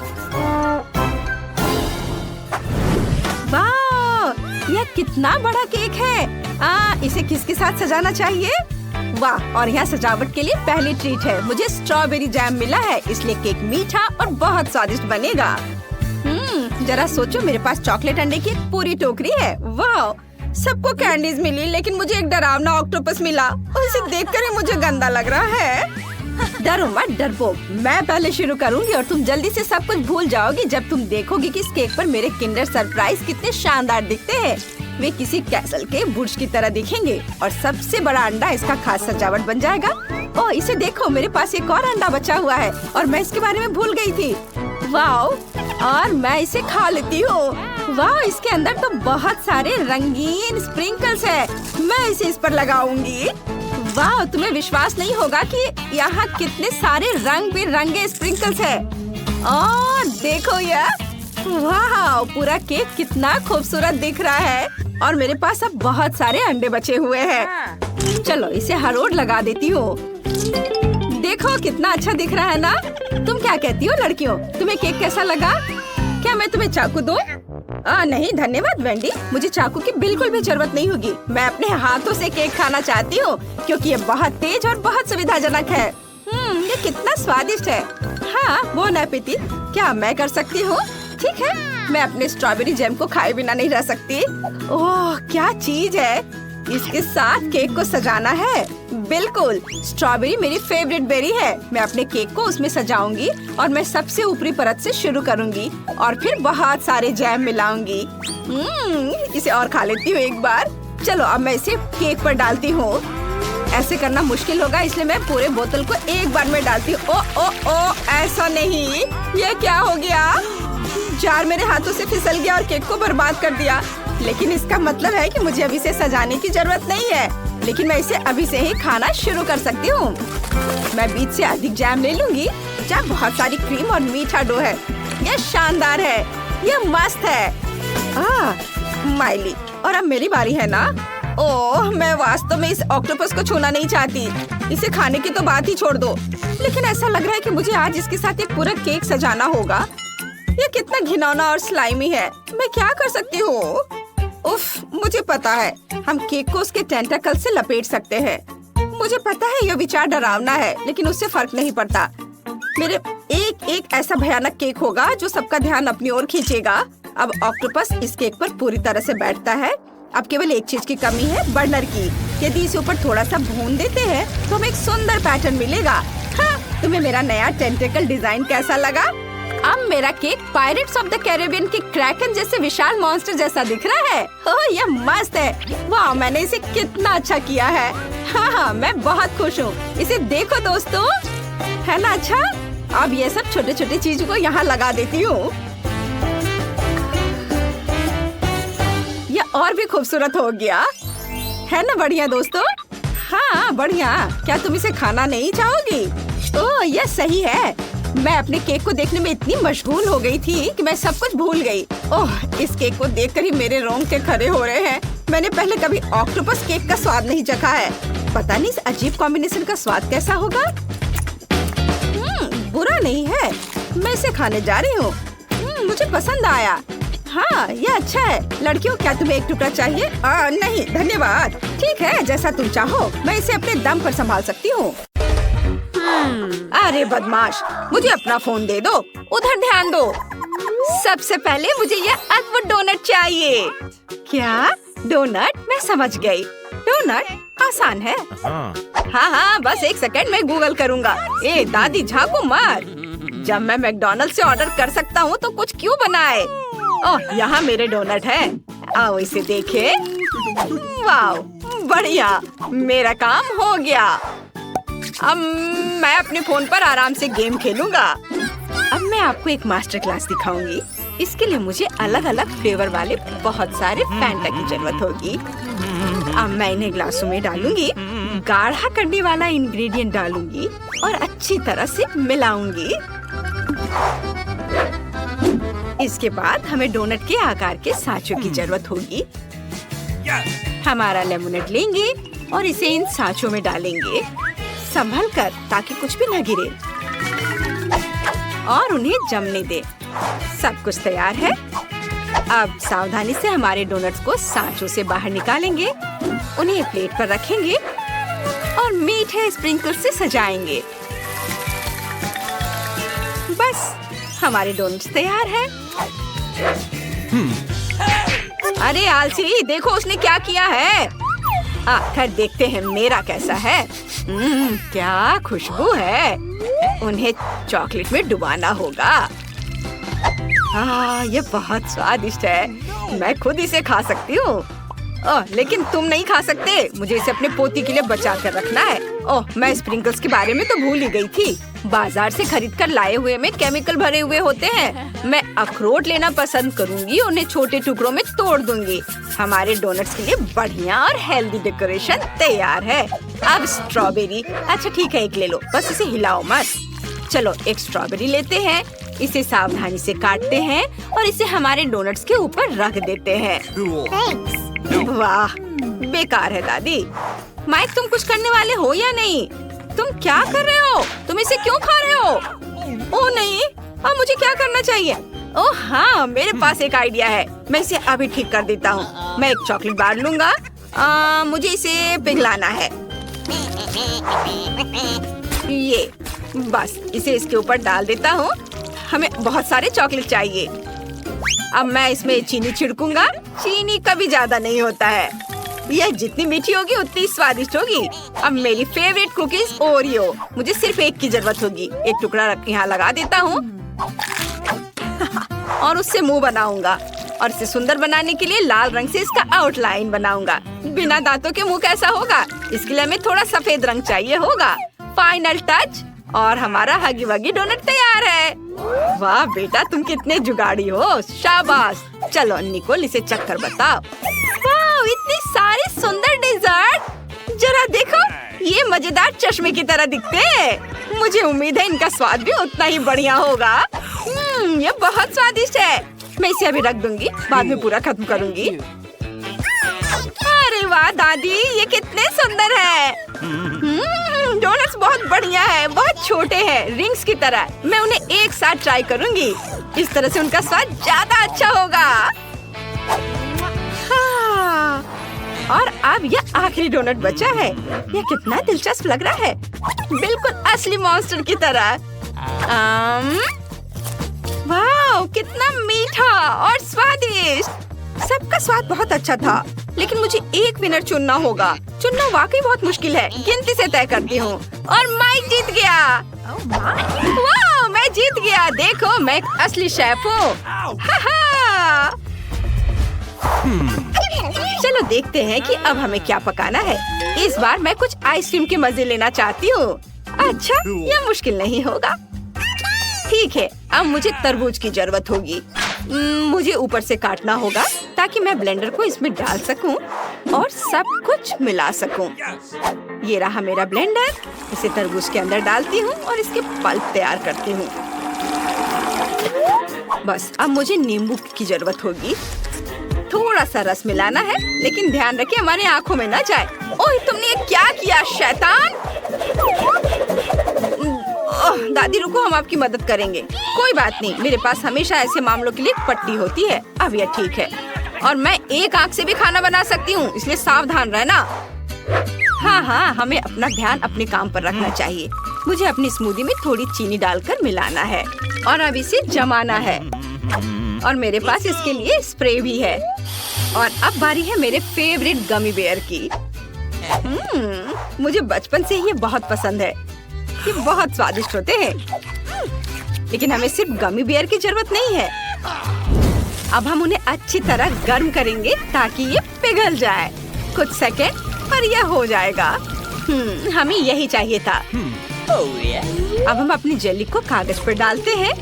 वाह, यह कितना बड़ा केक है। इसे किसके साथ सजाना चाहिए? वाह, और यहाँ सजावट के लिए पहली ट्रीट है। मुझे स्ट्रॉबेरी जैम मिला है, इसलिए केक मीठा और बहुत स्वादिष्ट बनेगा। जरा सोचो, मेरे पास चॉकलेट अंडे की एक पूरी टोकरी है। वाह, सबको कैंडीज मिली, लेकिन मुझे एक डरावना ऑक्टोपस मिला और इसे देखकर ही मुझे गंदा लग रहा है। डरो मत डरपोक, मैं पहले शुरू करूंगी और तुम जल्दी से सब कुछ भूल जाओगी जब तुम देखोगी कि इस केक पर मेरे किंडर सरप्राइज कितने शानदार दिखते हैं। वे किसी कैसल के बुर्ज की तरह दिखेंगे और सबसे बड़ा अंडा इसका खास सजावट बन जाएगा। ओह, इसे देखो, मेरे पास एक और अंडा बचा हुआ है और मैं इसके बारे में भूल गई थी। वाह, और मैं इसे खा लेती हूँ। वाह, इसके अंदर तो बहुत सारे रंगीन स्प्रिंकल्स है। मैं इसे इस पर लगाऊंगी। वाह, तुम्हें विश्वास नहीं होगा कि यहाँ कितने सारे रंग बिरंगे स्प्रिंकल्स है। और देखो यह, वाह, पूरा केक कितना खूबसूरत दिख रहा है। और मेरे पास अब बहुत सारे अंडे बचे हुए हैं। चलो इसे हर ओर लगा देती हूँ। देखो कितना अच्छा दिख रहा है ना? तुम क्या कहती हो लड़कियों? तुम्हें केक कैसा लगा? क्या मैं तुम्हें चाकू दूं? नहीं धन्यवाद वेंडी, मुझे चाकू की बिल्कुल भी जरूरत नहीं होगी। मैं अपने हाथों से केक खाना चाहती हूँ क्योंकि ये बहुत तेज और बहुत सुविधाजनक है। ये कितना स्वादिष्ट है। हाँ, बोन एपेटिट। क्या मैं कर सकती हूँ? ठीक है, मैं अपने स्ट्रॉबेरी जैम को खाए बिना नहीं रह सकती। ओह, क्या चीज है। इसके साथ केक को सजाना है। बिल्कुल, स्ट्रॉबेरी मेरी फेवरेट बेरी है। मैं अपने केक को उसमें सजाऊंगी और मैं सबसे ऊपरी परत से शुरू करूंगी और फिर बहुत सारे जैम मिलाऊंगी। इसे और खा लेती हूँ एक बार। चलो अब मैं इसे केक पर डालती हूँ। ऐसे करना मुश्किल होगा, इसलिए मैं पूरे बोतल को एक बार में डालती हूँ। ओ ओ ओ, ऐसा नहीं। ये क्या हो गया? जार मेरे हाथों से फिसल गया और केक को बर्बाद कर दिया। लेकिन इसका मतलब है कि मुझे अभी इसे सजाने की जरूरत नहीं है, लेकिन मैं इसे अभी से ही खाना शुरू कर सकती हूँ। मैं बीच से अधिक जैम ले लूंगी जहाँ बहुत सारी क्रीम और मीठा डो है। यह शानदार है, यह मस्त है। माइली, और अब मेरी बारी है ना? ओह, मैं वास्तव में इस ऑक्टोपस को छूना नहीं चाहती। इसे खाने की तो बात ही छोड़ दो, लेकिन ऐसा लग रहा है कि मुझे आज इसके साथ एक पूरा केक सजाना होगा। ये कितना घिनौना और स्लाइमी है। मैं क्या कर सकती हूँ? उफ, मुझे पता है, हम केक को उसके टेंटाकल से लपेट सकते हैं। मुझे पता है यह विचार डरावना है, लेकिन उससे फर्क नहीं पड़ता। मेरे एक ऐसा भयानक केक होगा जो सबका ध्यान अपनी ओर खींचेगा। अब ऑक्टोपस इस केक पर पूरी तरह से बैठता है। अब केवल एक चीज की कमी है, बर्नर की। यदि इसे ऊपर थोड़ा सा भून देते हैं तो हमें एक सुंदर पैटर्न मिलेगा। हाँ, तुम्हें मेरा नया टेंटेकल डिजाइन कैसा लगा? अब मेरा cake pirates of the Caribbean के क्रैकन जैसे विशाल मॉन्स्टर जैसा दिख रहा है। ओह, यह मस्त है। वाह, मैंने इसे कितना अच्छा किया है। हाँ, मैं बहुत खुश हूँ। इसे देखो दोस्तों, है ना अच्छा? अब ये सब छोटे छोटे चीजों को यहाँ लगा देती हूँ। यह और भी खूबसूरत हो गया, है ना? बढ़िया दोस्तों। हाँ बढ़िया। क्या तुम इसे खाना नहीं चाहोगी? ओह, यह सही है। मैं अपने केक को देखने में इतनी मशगूल हो गई थी कि मैं सब कुछ भूल गई। ओह, इस केक को देखकर ही मेरे रोंगटे खड़े हो रहे हैं। मैंने पहले कभी ऑक्टोपस केक का स्वाद नहीं चखा है, पता नहीं इस अजीब कॉम्बिनेशन का स्वाद कैसा होगा। बुरा नहीं है, मैं इसे खाने जा रही हूँ। मुझे पसंद आया। हाँ, ये अच्छा है। लड़कियों, क्या तुम्हें एक टुकड़ा चाहिए? नहीं धन्यवाद। ठीक है, जैसा तुम चाहो। मैं इसे अपने दम पर संभाल सकती हूँ। अरे बदमाश, मुझे अपना फोन दे दो। उधर ध्यान दो। सबसे पहले मुझे ये अद्भुत डोनट चाहिए। क्या डोनट? मैं समझ गई। डोनट आसान है। हाँ, बस एक सेकंड में गूगल करूँगा। ए दादी, झाँको मत। जब मैं मैकडॉनल्ड से ऑर्डर कर सकता हूँ तो कुछ क्यों बनाए? ओह, यहाँ मेरे डोनट है। आओ इसे देखे। वाह, बढ़िया, मेरा काम हो गया। अब मैं अपने फोन पर आराम से गेम खेलूंगा। अब मैं आपको एक मास्टर क्लास दिखाऊंगी। इसके लिए मुझे अलग अलग फ्लेवर वाले बहुत सारे फैंटा की जरूरत होगी। अब मैं इन्हें ग्लासों में डालूंगी, गाढ़ा करने वाला इंग्रेडिएंट डालूंगी और अच्छी तरह से मिलाऊंगी। इसके बाद हमें डोनट के आकार के सांचों की जरूरत होगी। हमारा लेमोनेड लेंगे और इसे इन सांचों में डालेंगे, संभल कर ताकि कुछ भी न गिरे, और उन्हें जमने दे। सब कुछ तैयार है। अब सावधानी से हमारे डोनट्स को सांचों से बाहर निकालेंगे, उन्हें प्लेट पर रखेंगे और मीठे स्प्रिंकल से सजाएंगे। बस हमारे डोनट्स तैयार हैं। अरे आलसी, देखो उसने क्या किया है। खैर देखते हैं मेरा कैसा है। क्या खुशबू है। उन्हें चॉकलेट में डुबाना होगा। ये बहुत स्वादिष्ट है। मैं खुद इसे खा सकती हूँ। लेकिन तुम नहीं खा सकते। मुझे इसे अपने पोती के लिए बचा कर रखना है। मैं स्प्रिंकल्स के बारे में तो भूल ही गई थी। बाजार से खरीद कर लाए हुए में केमिकल भरे हुए होते हैं। मैं अखरोट लेना पसंद करूंगी, उन्हें छोटे टुकड़ों में तोड़ दूंगी। हमारे डोनट्स के लिए बढ़िया और हेल्दी डेकोरेशन तैयार है। अब स्ट्रॉबेरी। अच्छा ठीक है, एक ले लो, बस इसे हिलाओ मत। चलो एक स्ट्रॉबेरी लेते हैं, इसे सावधानी से काटते हैं और इसे हमारे डोनट्स के ऊपर रख देते हैं। वाह, बेकार है दादी। माइक, तुम कुछ करने वाले हो या नहीं? तुम क्या कर रहे हो? तुम इसे क्यों खा रहे हो? ओह नहीं, अब मुझे क्या करना चाहिए? ओह हाँ, मेरे पास एक आइडिया है। मैं इसे अभी ठीक कर देता हूँ। मैं एक चॉकलेट बार लूंगा। मुझे इसे पिघलाना है। ये बस, इसे इसके ऊपर डाल देता हूँ। हमें बहुत सारे चॉकलेट चाहिए। अब मैं इसमें चीनी छिड़कूंगा। चीनी कभी ज्यादा नहीं होता है। यह जितनी मीठी होगी उतनी स्वादिष्ट होगी। अब मेरी फेवरेट कुकीज ओरियो। मुझे सिर्फ एक की जरूरत होगी। एक टुकड़ा यहाँ लगा देता हूँ और उससे मुंह बनाऊंगा। और इसे सुंदर बनाने के लिए लाल रंग से इसका आउटलाइन बनाऊंगा। बिना दांतों के मुंह कैसा होगा? इसके लिए हमें थोड़ा सफेद रंग चाहिए होगा। फाइनल टच और हमारा हगी वगी डोनट तैयार है। वाह बेटा, तुम कितने जुगाड़ी हो। शाबाश। चलो निकोल, इसे चक्कर बताओ। वाह, इतनी सारी सुंदर डेजर्ट। जरा देखो, ये मजेदार चश्मे की तरह दिखते हैं। मुझे उम्मीद है इनका स्वाद भी उतना ही बढ़िया होगा। ये बहुत स्वादिष्ट है। मैं इसे अभी रख दूंगी, बाद में पूरा खत्म करूंगी। अरे वाह दादी, ये कितने सुंदर है। डोनट्स बहुत बढ़िया है, बहुत छोटे हैं, रिंग्स की तरह। मैं उन्हें एक साथ ट्राई करूंगी। इस तरह से उनका स्वाद ज्यादा अच्छा होगा। हाँ, और अब यह आखिरी डोनट बचा है। यह कितना दिलचस्प लग रहा है, बिल्कुल असली मॉन्स्टर की तरह। वाह, कितना मीठा और स्वादिष्ट। सबका स्वाद बहुत अच्छा था, लेकिन मुझे एक विनर चुनना होगा। चुनना वाकई बहुत मुश्किल है। गिनती से तय करती हूँ और माइक जीत गया। वाह, मैं जीत गया। देखो, मैं एक असली शेफ हूँ। चलो देखते हैं कि अब हमें क्या पकाना है। इस बार मैं कुछ आइसक्रीम के मजे लेना चाहती हूँ। अच्छा, यह मुश्किल नहीं होगा। ठीक है, अब मुझे तरबूज की जरूरत होगी। मुझे ऊपर से काटना होगा ताकि मैं ब्लेंडर को इसमें डाल सकूं और सब कुछ मिला सकूं। ये रहा मेरा ब्लेंडर। इसे तरबूज के अंदर डालती हूँ और इसके पल्प तैयार करती हूँ। बस अब मुझे नींबू की जरूरत होगी। थोड़ा सा रस मिलाना है, लेकिन ध्यान रखिए हमारे आँखों में ना जाए। ओह, तुमने ये क्या किया शैतान? दादी रुको, हम आपकी मदद करेंगे। कोई बात नहीं, मेरे पास हमेशा ऐसे मामलों के लिए एक पट्टी होती है। अब यह ठीक है, और मैं एक आँख से भी खाना बना सकती हूँ, इसलिए सावधान रहना। हाँ, हमें अपना ध्यान अपने काम पर रखना चाहिए। मुझे अपनी स्मूदी में थोड़ी चीनी डालकर मिलाना है और अब इसे जमाना है। और मेरे पास इसके लिए स्प्रे भी है। और अब बारी है मेरे फेवरेट गमी बेयर की। मुझे बचपन से ये बहुत पसंद है। ये बहुत स्वादिष्ट होते हैं, लेकिन हमें सिर्फ गमी बेयर की जरूरत नहीं है। अब हम उन्हें अच्छी तरह गर्म करेंगे ताकि ये पिघल जाए। कुछ सेकंड पर यह हो जाएगा। हमें यही चाहिए था। अब हम अपनी जेली को कागज पर डालते हैं।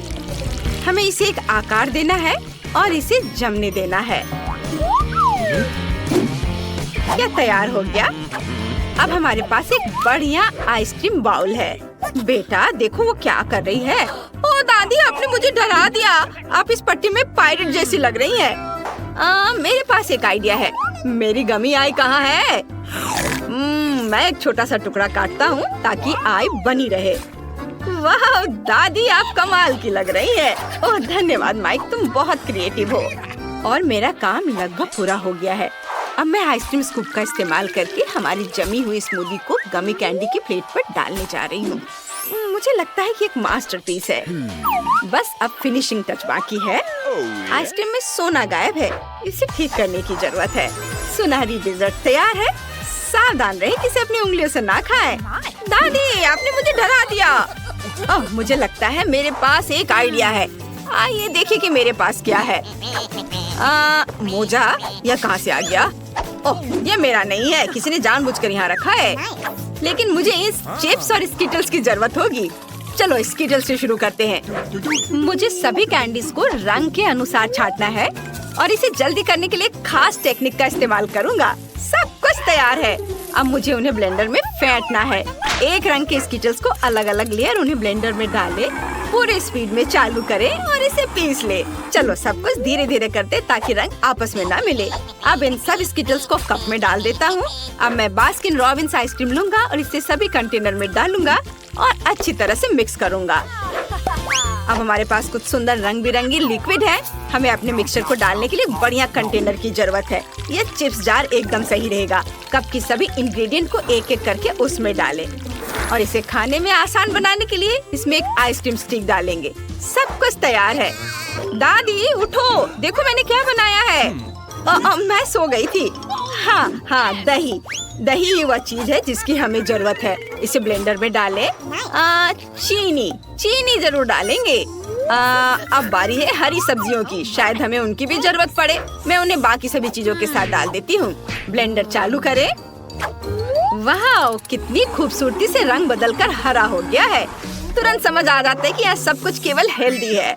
हमें इसे एक आकार देना है और इसे जमने देना है। यह तैयार हो गया। अब हमारे पास एक बढ़िया आइसक्रीम बाउल है। बेटा देखो वो क्या कर रही है। ओ दादी, आपने मुझे डरा दिया। आप इस पट्टी में पायरेट जैसी लग रही हैं। मेरे पास एक आइडिया है। मेरी गमी आई कहाँ है? मैं एक छोटा सा टुकड़ा काटता हूँ ताकि आई बनी रहे। वाह दादी, आप कमाल की लग रही है। ओह धन्यवाद माइक, तुम बहुत क्रिएटिव हो। और मेरा काम लगभग पूरा हो गया है। अब मैं आइसक्रीम स्कूप का इस्तेमाल करके हमारी जमी हुई स्मूदी को गमी कैंडी की प्लेट पर डालने जा रही हूँ। मुझे लगता है कि एक मास्टरपीस है। बस अब फिनिशिंग टच बाकी है। आइसक्रीम में सोना गायब है, इसे ठीक करने की जरूरत है। सुनहरी डेजर्ट तैयार है। सावधान रहे कि इसे अपनी उंगलियों से ना खाएं। दादी, आपने मुझे डरा दिया। मुझे लगता है मेरे पास एक आइडिया है। आइए देखिए कि मेरे पास क्या है। मोजा, यह कहाँ से आ गया? ओह, ये मेरा नहीं है, किसी ने जानबूझकर यहाँ रखा है। लेकिन मुझे इस चिप्स और स्किटल्स की जरूरत होगी। चलो स्किटल्स से शुरू करते हैं। मुझे सभी कैंडीज को रंग के अनुसार छांटना है और इसे जल्दी करने के लिए खास टेक्निक का इस्तेमाल करूँगा। सब कुछ तैयार है। अब मुझे उन्हें ब्लेंडर में फेंटना है। एक रंग के स्किटल्स को अलग अलग ले और उन्हें ब्लेंडर में डालें। पूरे स्पीड में चालू करें और इसे पीस ले। चलो सब कुछ धीरे धीरे करते ताकि रंग आपस में ना मिले। अब इन सब स्किटल्स को कप में डाल देता हूँ। अब मैं बास्किन रॉबिन्स आइसक्रीम लूंगा और इसे सभी कंटेनर में डालूंगा और अच्छी तरह से मिक्स करूंगा। अब हमारे पास कुछ सुंदर रंग बिरंगी लिक्विड है। हमें अपने मिक्सचर को डालने के लिए बढ़िया कंटेनर की जरूरत है। ये चिप्स जार एकदम सही रहेगा। कप की सभी इंग्रेडिएंट को एक एक करके उसमें डालें और इसे खाने में आसान बनाने के लिए इसमें एक आइसक्रीम स्टिक डालेंगे। सब कुछ तैयार है। दादी उठो, देखो मैंने क्या बनाया है। मैं सो गई थी। हाँ, दही ही वह चीज है जिसकी हमें जरूरत है। इसे ब्लेंडर में डालें। चीनी जरूर डालेंगे। अब बारी है हरी सब्जियों की। शायद हमें उनकी भी जरूरत पड़े। मैं उन्हें बाकी सभी चीजों के साथ डाल देती हूँ। ब्लेंडर चालू करें। वाह, कितनी खूबसूरती से रंग बदलकर हरा हो गया है। तुरंत समझ आ जाता है कि यह सब कुछ केवल हेल्दी है।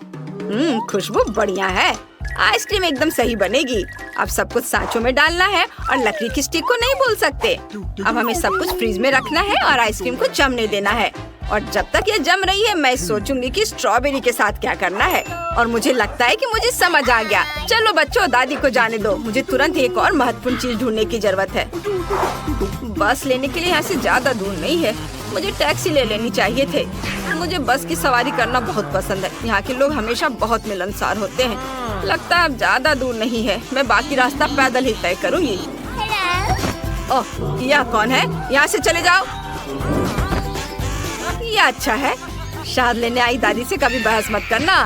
खुशबू बढ़िया है। आइसक्रीम एकदम सही बनेगी। अब सब कुछ सांचों में डालना है और लकड़ी की स्टिक को नहीं भूल सकते। अब हमें सब कुछ फ्रीज में रखना है और आइसक्रीम को जमने देना है। और जब तक ये जम रही है मैं सोचूंगी कि स्ट्रॉबेरी के साथ क्या करना है। और मुझे लगता है कि मुझे समझ आ गया। चलो बच्चों, दादी को जाने दो। मुझे तुरंत एक और महत्वपूर्ण चीज ढूंढने की जरूरत है। बस लेने के लिए यहाँ से ज्यादा दूर नहीं है। मुझे टैक्सी ले लेनी चाहिए थे। मुझे बस की सवारी करना बहुत पसंद है। यहाँ के लोग हमेशा बहुत मिलनसार होते हैं। लगता है अब ज्यादा दूर नहीं है। मैं बाकी रास्ता पैदल ही तय करूँगी। ओह, यह कौन है? यहाँ से चले जाओ। ये अच्छा है। शहद लेने आई दादी से कभी बहस मत करना।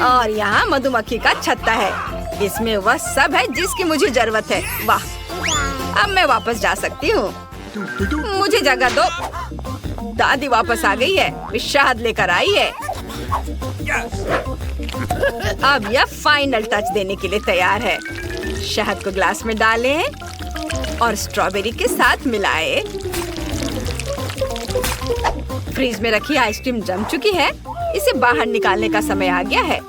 और यहाँ मधुमक्खी का छत्ता है। इसमें वह सब है जिसकी मुझे जरूरत है। वाह, अब मैं वापस जा सकती हूँ। मुझे जगह दो। दादी वापस आ गई है। शहद लेकर आई है। अब यह फाइनल टच देने के लिए तैयार है। शहद को ग्लास में डालें और स्ट्रॉबेरी के साथ मिलाएं। फ्रीज में रखी आइसक्रीम जम चुकी है। इसे बाहर निकालने का समय आ गया है।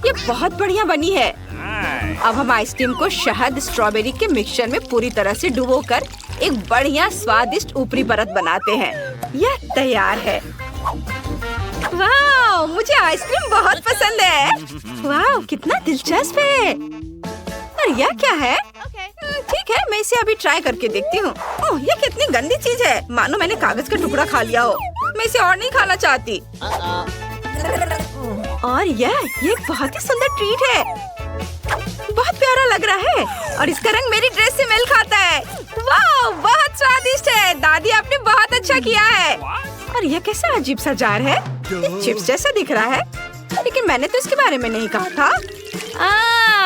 ये बहुत बढ़िया बनी है। अब हम आइसक्रीम को शहद स्ट्रॉबेरी के मिक्सचर में पूरी तरह से डुबोकर एक बढ़िया स्वादिष्ट ऊपरी परत बनाते हैं। यह तैयार है। वाह, मुझे आइसक्रीम बहुत पसंद है। वाह, कितना दिलचस्प है। और यह क्या है? ठीक है, मैं इसे अभी ट्राई करके देखती हूँ। ओह, ये कितनी गंदी चीज है, मानो मैंने कागज का टुकड़ा खा लिया हो। मैं इसे और नहीं खाना चाहती। और ये बहुत ही सुंदर ट्रीट है, बहुत प्यारा लग रहा है और इसका रंग मेरी ड्रेस से मेल खाता है। वाह, बहुत स्वादिष्ट है। दादी, आपने बहुत अच्छा किया है। और यह कैसा अजीब सा जार है, ये चिप्स जैसा दिख रहा है, लेकिन मैंने तो इसके बारे में नहीं कहा था।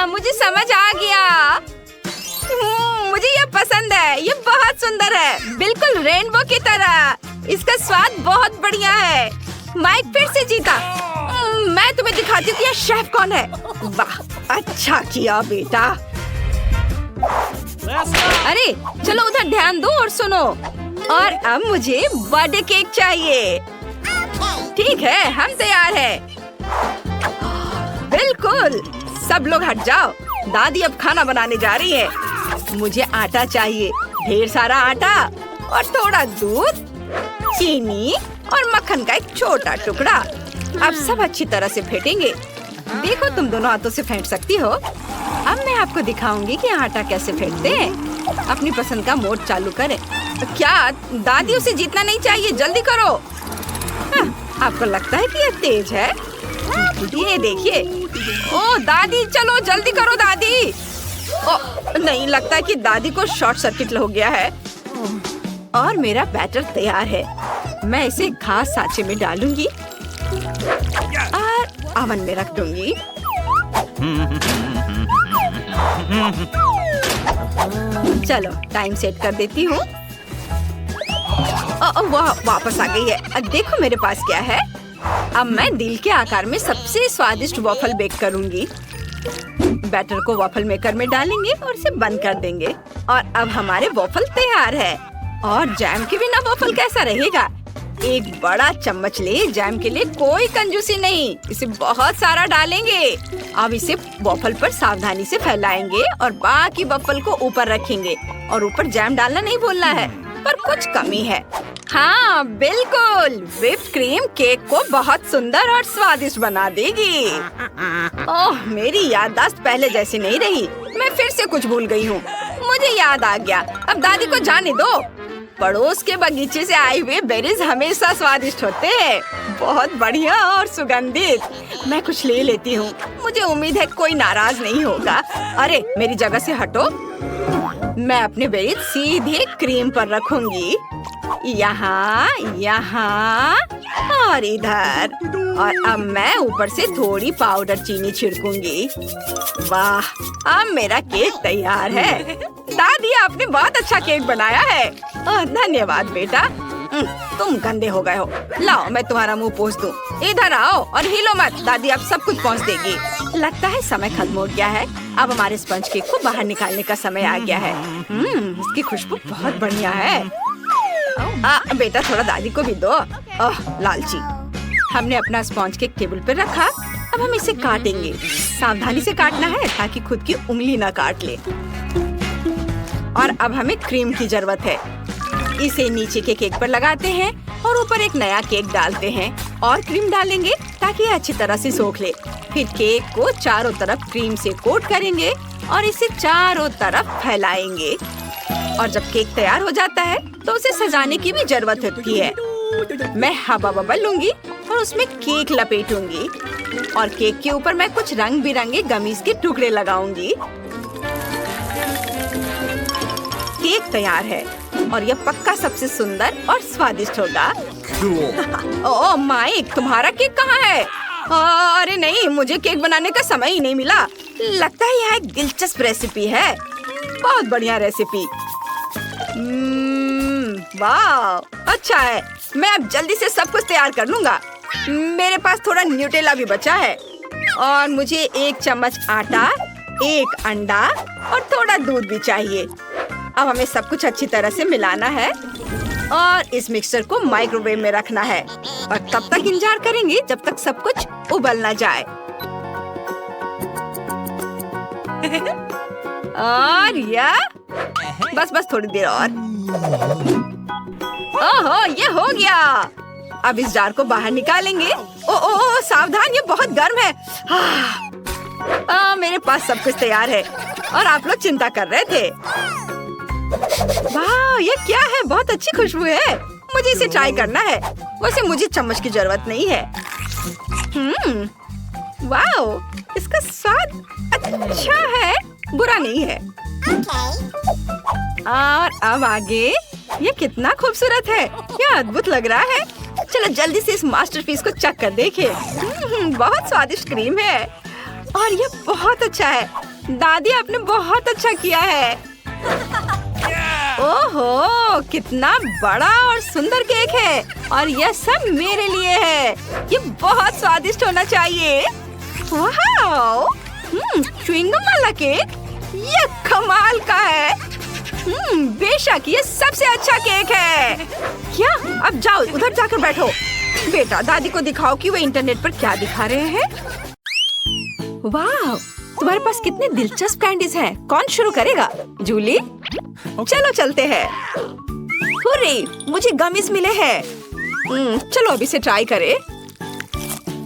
मुझे समझ आ गया। मुझे ये पसंद है, ये बहुत सुंदर है, बिल्कुल रेनबो की तरह। इसका स्वाद बहुत बढ़िया है। माइक फिर से जीता। मैं तुम्हें दिखाती हूँ कि यह शेफ कौन है। वाह, अच्छा किया बेटा। अरे चलो उधर ध्यान दो और सुनो। और अब मुझे बर्थडे केक चाहिए। ठीक है, हम तैयार हैं। बिल्कुल, सब लोग हट जाओ। दादी अब खाना बनाने जा रही है। मुझे आटा चाहिए, ढेर सारा आटा और थोड़ा दूध, चीनी और मक्खन का एक छोटा टुकड़ा। अब सब अच्छी तरह से फेंटेंगे। देखो, तुम दोनों हाथों से फेंट सकती हो। अब मैं आपको दिखाऊंगी कि आटा कैसे फेंटते हैं। अपनी पसंद का मोड चालू करें। क्या दादी, उसे जीतना नहीं चाहिए, जल्दी करो। आपको लगता है कि यह तेज है? ये देखिए। ओ दादी, चलो जल्दी करो दादी। ओ, नहीं, लगता है कि दादी को शॉर्ट सर्किट हो गया है। और मेरा बैटर तैयार है। मैं इसे खास सांचे में डालूंगी और ओवन में रख दूंगी। चलो टाइम सेट कर देती हूँ। वाह, वापस आ गई है। अब देखो मेरे पास क्या है। अब मैं दिल के आकार में सबसे स्वादिष्ट वॉफल बेक करूंगी। बैटर को वॉफल मेकर में डालेंगे और इसे बंद कर देंगे। और अब हमारे वॉफल तैयार है। और जैम के बिना वॉफल कैसा रहेगा? एक बड़ा चम्मच ले, जैम के लिए कोई कंजूसी नहीं, इसे बहुत सारा डालेंगे। अब इसे वॉफल पर सावधानी से फैलाएंगे और बाकी वॉफल को ऊपर रखेंगे। और ऊपर जैम डालना नहीं भूलना है, पर कुछ कमी है। हाँ बिल्कुल, व्हिप्ड क्रीम केक को बहुत सुंदर और स्वादिष्ट बना देगी। ओह, मेरी याददाश्त पहले जैसी नहीं रही। मैं फिर से कुछ भूल गई हूँ। मुझे याद आ गया। अब दादी को जाने दो। पड़ोस के बगीचे से आए हुए बेरीज हमेशा स्वादिष्ट होते हैं, बहुत बढ़िया और सुगंधित। मैं कुछ ले लेती हूँ। मुझे उम्मीद है कोई नाराज नहीं होगा। अरे मेरी जगह से हटो। मैं अपने बेरीज सीधे क्रीम पर रखूंगी, यहाँ, यहाँ और इधर। और अब मैं ऊपर से थोड़ी पाउडर चीनी छिड़कूंगी। वाह, अब मेरा केक तैयार है। दादी, आपने बहुत अच्छा केक बनाया है। धन्यवाद बेटा। तुम गंदे हो गए हो। लाओ मैं तुम्हारा मुंह पोंछ दूं। इधर आओ और हिलो मत, दादी अब सब कुछ पोंछ देगी। लगता है समय खत्म हो गया है। अब हमारे स्पंज केक को बाहर निकालने का समय आ गया है। इसकी खुशबू बहुत बढ़िया है। बेटा थोड़ा दादी को भी दो। ओह लालची। हमने अपना स्पॉन्ज केक टेबल पर रखा। अब हम इसे काटेंगे। सावधानी से काटना है ताकि खुद की उंगली ना काट ले। और अब हमें क्रीम की जरूरत है। इसे नीचे के केक पर लगाते हैं और ऊपर एक नया केक डालते हैं और क्रीम डालेंगे ताकि अच्छी तरह से सोख ले। फिर केक को चारों तरफ क्रीम से कोट करेंगे और इसे चारों तरफ फैलाएंगे। और जब केक तैयार हो जाता है तो उसे सजाने की भी जरूरत होती है। मैं हवा बबल लूंगी और उसमें केक लपेटूंगी और केक के ऊपर मैं कुछ रंग बिरंगे गमीज के टुकड़े लगाऊंगी। केक तैयार है और यह पक्का सबसे सुंदर और स्वादिष्ट होगा। ओह माइक, तुम्हारा केक कहाँ है? अरे नहीं, मुझे केक बनाने का समय ही नहीं मिला। लगता है यह एक दिलचस्प रेसिपी है। बहुत बढ़िया रेसिपी। वाह, अच्छा है। मैं अब जल्दी से सब कुछ तैयार कर लूंगा। मेरे पास थोड़ा न्यूटेला भी बचा है और मुझे 1 चम्मच आटा, 1 अंडा और थोड़ा दूध भी चाहिए। अब हमें सब कुछ अच्छी तरह से मिलाना है और इस मिक्सचर को माइक्रोवेव में रखना है और तब तक इंतजार करेंगे जब तक सब कुछ उबल ना जाए। और या बस थोड़ी देर और। ओहो, ये हो गया। अब इस जार को बाहर निकालेंगे। सावधान, ये बहुत गर्म है। मेरे पास सब कुछ तैयार है। और आप लोग चिंता कर रहे थे। वाह, ये क्या है? बहुत अच्छी खुशबू है। मुझे इसे ट्राई करना है। वैसे मुझे चम्मच की जरूरत नहीं है। वाह, इसका स्वाद अच्छा है, बुरा नहीं है। और अब आगे, ये कितना खूबसूरत है। ये अद्भुत लग रहा है। चलो जल्दी से इस मास्टरपीस को चख कर देखें। बहुत स्वादिष्ट क्रीम है और ये बहुत अच्छा है। दादी, आपने बहुत अच्छा किया है। ओहो, कितना बड़ा और सुंदर केक है और यह सब मेरे लिए है। ये बहुत स्वादिष्ट होना चाहिए। वाह, च्युइंगम वाला केक, ये कमाल का है। बेशक ये सबसे अच्छा केक है। क्या? अब जाओ उधर जाकर बैठो। बेटा, दादी को दिखाओ कि वे इंटरनेट पर क्या दिखा रहे हैं। वाह, तुम्हारे पास कितने दिलचस्प कैंडीज हैं। कौन शुरू करेगा? जूली? चलो चलते हैं। हुर्रे, मुझे गमीज मिले हैं। चलो अभी से ट्राई करें।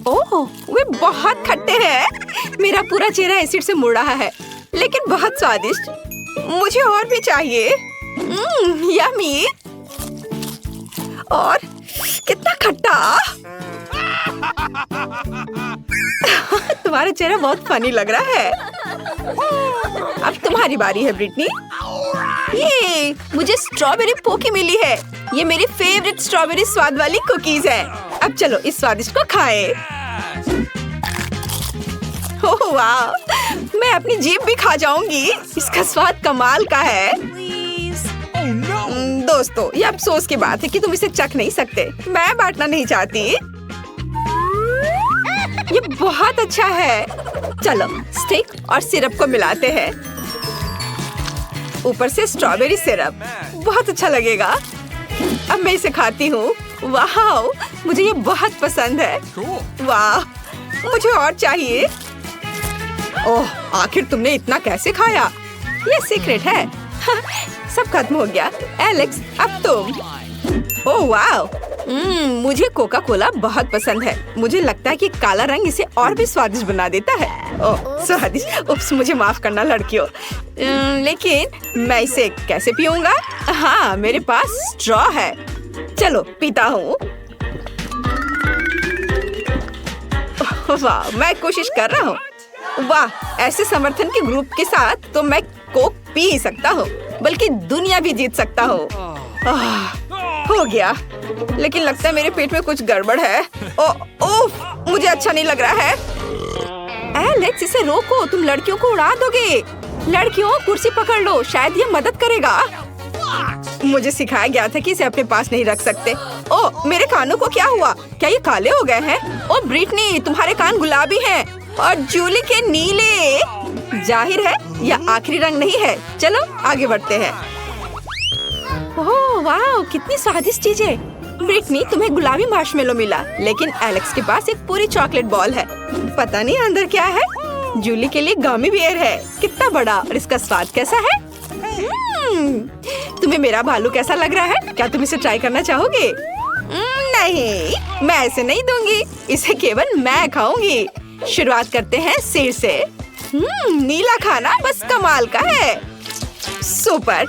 ओह, वे बहुत खट्टे हैं। मेरा पूरा चेहरा एसिड से मुड़ रहा है, लेकिन बहुत स्वादिष्ट। मुझे और भी चाहिए। यम्मी। और कितना खट्टा। तुम्हारा चेहरा बहुत फनी लग रहा है। अब तुम्हारी बारी है ब्रिटनी। ये मुझे स्ट्रॉबेरी पोकी मिली है। ये मेरी फेवरेट स्ट्रॉबेरी स्वाद वाली कुकीज है। अब चलो इस स्वादिष्ट को खाएं। ओह वाह, मैं अपनी जीभ भी खा जाऊंगी। इसका स्वाद कमाल का है। दोस्तों, ये अफसोस की बात है कि तुम इसे चख नहीं सकते। मैं बांटना नहीं चाहती। ये बहुत अच्छा है। चलो स्टिक और सिरप को मिलाते हैं। ऊपर से स्ट्रॉबेरी सिरप, बहुत अच्छा लगेगा। अब मैं इसे खाती हूँ। वाह, मुझे ये बहुत पसंद है। वाह, मुझे और चाहिए। ओह, आखिर तुमने इतना कैसे खाया? ये सीक्रेट है। सब खत्म हो गया। एलेक्स, अब तुम। ओह वाह, मुझे कोका कोला बहुत पसंद है। मुझे लगता है कि काला रंग इसे और भी स्वादिष्ट बना देता है। ओह स्वादिष्ट। उप्स, मुझे माफ करना लड़कियों। लेकिन मैं इसे कैसे पीऊंगा? हाँ, मेरे पास स्ट्रॉ है। चलो पीता हूँ। वाह, मैं कोशिश कर रहा हूँ। वाह, ऐसे समर्थन के ग्रुप के साथ तो मैं कोक पी ही सकता हूँ, बल्कि दुनिया भी जीत सकता हूँ। हो गया, लेकिन लगता है मेरे पेट में कुछ गड़बड़ है। ओह, मुझे अच्छा नहीं लग रहा है। एलेक्स, इसे रोको, तुम लड़कियों को उड़ा दोगे। लड़कियों, कुर्सी पकड़ लो, शायद ये मदद करेगा। मुझे सिखाया गया था कि इसे अपने पास नहीं रख सकते। ओह, मेरे कानों को क्या हुआ? क्या ये काले हो गए हैं? ओह ब्रिटनी, तुम्हारे कान गुलाबी हैं और जूली के नीले। जाहिर है यह आखिरी रंग नहीं है। चलो आगे बढ़ते हैं। ओह वाह, कितनी स्वादिष्ट चीजें। ब्रिटनी, तुम्हें गुलाबी मार्शमेलो मिला, लेकिन एलेक्स के पास एक पूरी चॉकलेट बॉल है। पता नहीं अंदर क्या है। जूली के लिए गमी बियर है। कितना बड़ा, और इसका स्वाद कैसा है? तुम्हें मेरा भालू कैसा लग रहा है? क्या तुम इसे ट्राई करना चाहोगे? नहीं, मैं ऐसे नहीं दूंगी। इसे केवल मैं खाऊंगी। शुरुआत करते हैं सिर से। नीला खाना बस कमाल का है। सुपर।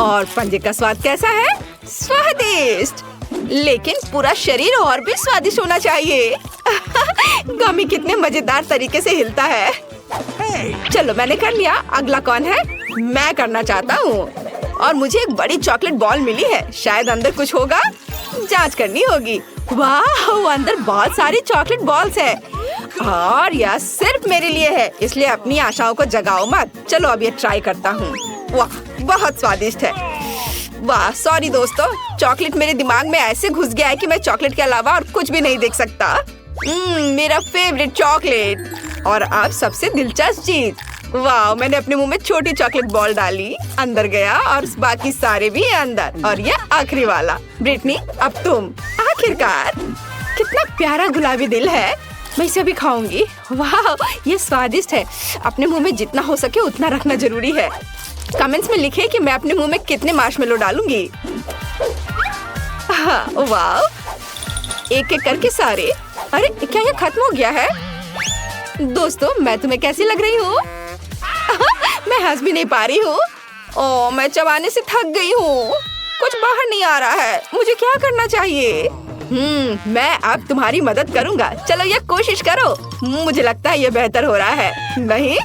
और पंजे का स्वाद कैसा है? स्वादिष्ट। लेकिन पूरा शरीर और भी स्वादिष्ट होना चाहिए। गमी कितने मजेदार तरीके से हिलता है। चलो मैंने कर लिया। अगला कौन है? मैं करना चाहता हूँ। और मुझे एक बड़ी चॉकलेट बॉल मिली है। शायद अंदर कुछ होगा, जांच करनी होगी। वाह, अंदर बहुत सारी चॉकलेट बॉल्स है और यह सिर्फ मेरे लिए है, इसलिए अपनी आशाओं को जगाओ मत। चलो अब ये ट्राई करता हूँ। वाह, बहुत स्वादिष्ट है। वाह, सॉरी दोस्तों, चॉकलेट मेरे दिमाग में ऐसे घुस गया है कि मैं चॉकलेट के अलावा और कुछ भी नहीं देख सकता। मेरा फेवरेट चॉकलेट। और अब सबसे दिलचस्प चीज, वाह, मैंने अपने मुंह में छोटी चॉकलेट बॉल डाली, अंदर गया और बाकी सारे भी अंदर। और ये आखिरी वाला। ब्रिटनी, अब तुम। आखिरकार, कितना प्यारा गुलाबी दिल है। मैं इसे भी खाऊंगी। वाह, ये स्वादिष्ट है। अपने मुंह में जितना हो सके उतना रखना जरूरी है। कमेंट्स में लिखे कि मैं अपने मुंह में कितने मार्शमेलो डालूंगी। हाँ, वाह, एक एक करके सारे। अरे क्या ये खत्म हो गया है? दोस्तों, मैं तुम्हें कैसी लग रही हूँ? मैं हंस भी नहीं पा रही हूँ। ओ, मैं चबाने से थक गई हूँ। कुछ बाहर नहीं आ रहा है। मुझे क्या करना चाहिए? मैं अब तुम्हारी मदद करूँगा। चलो ये कोशिश करो। मुझे लगता है ये बेहतर हो रहा है। नहीं?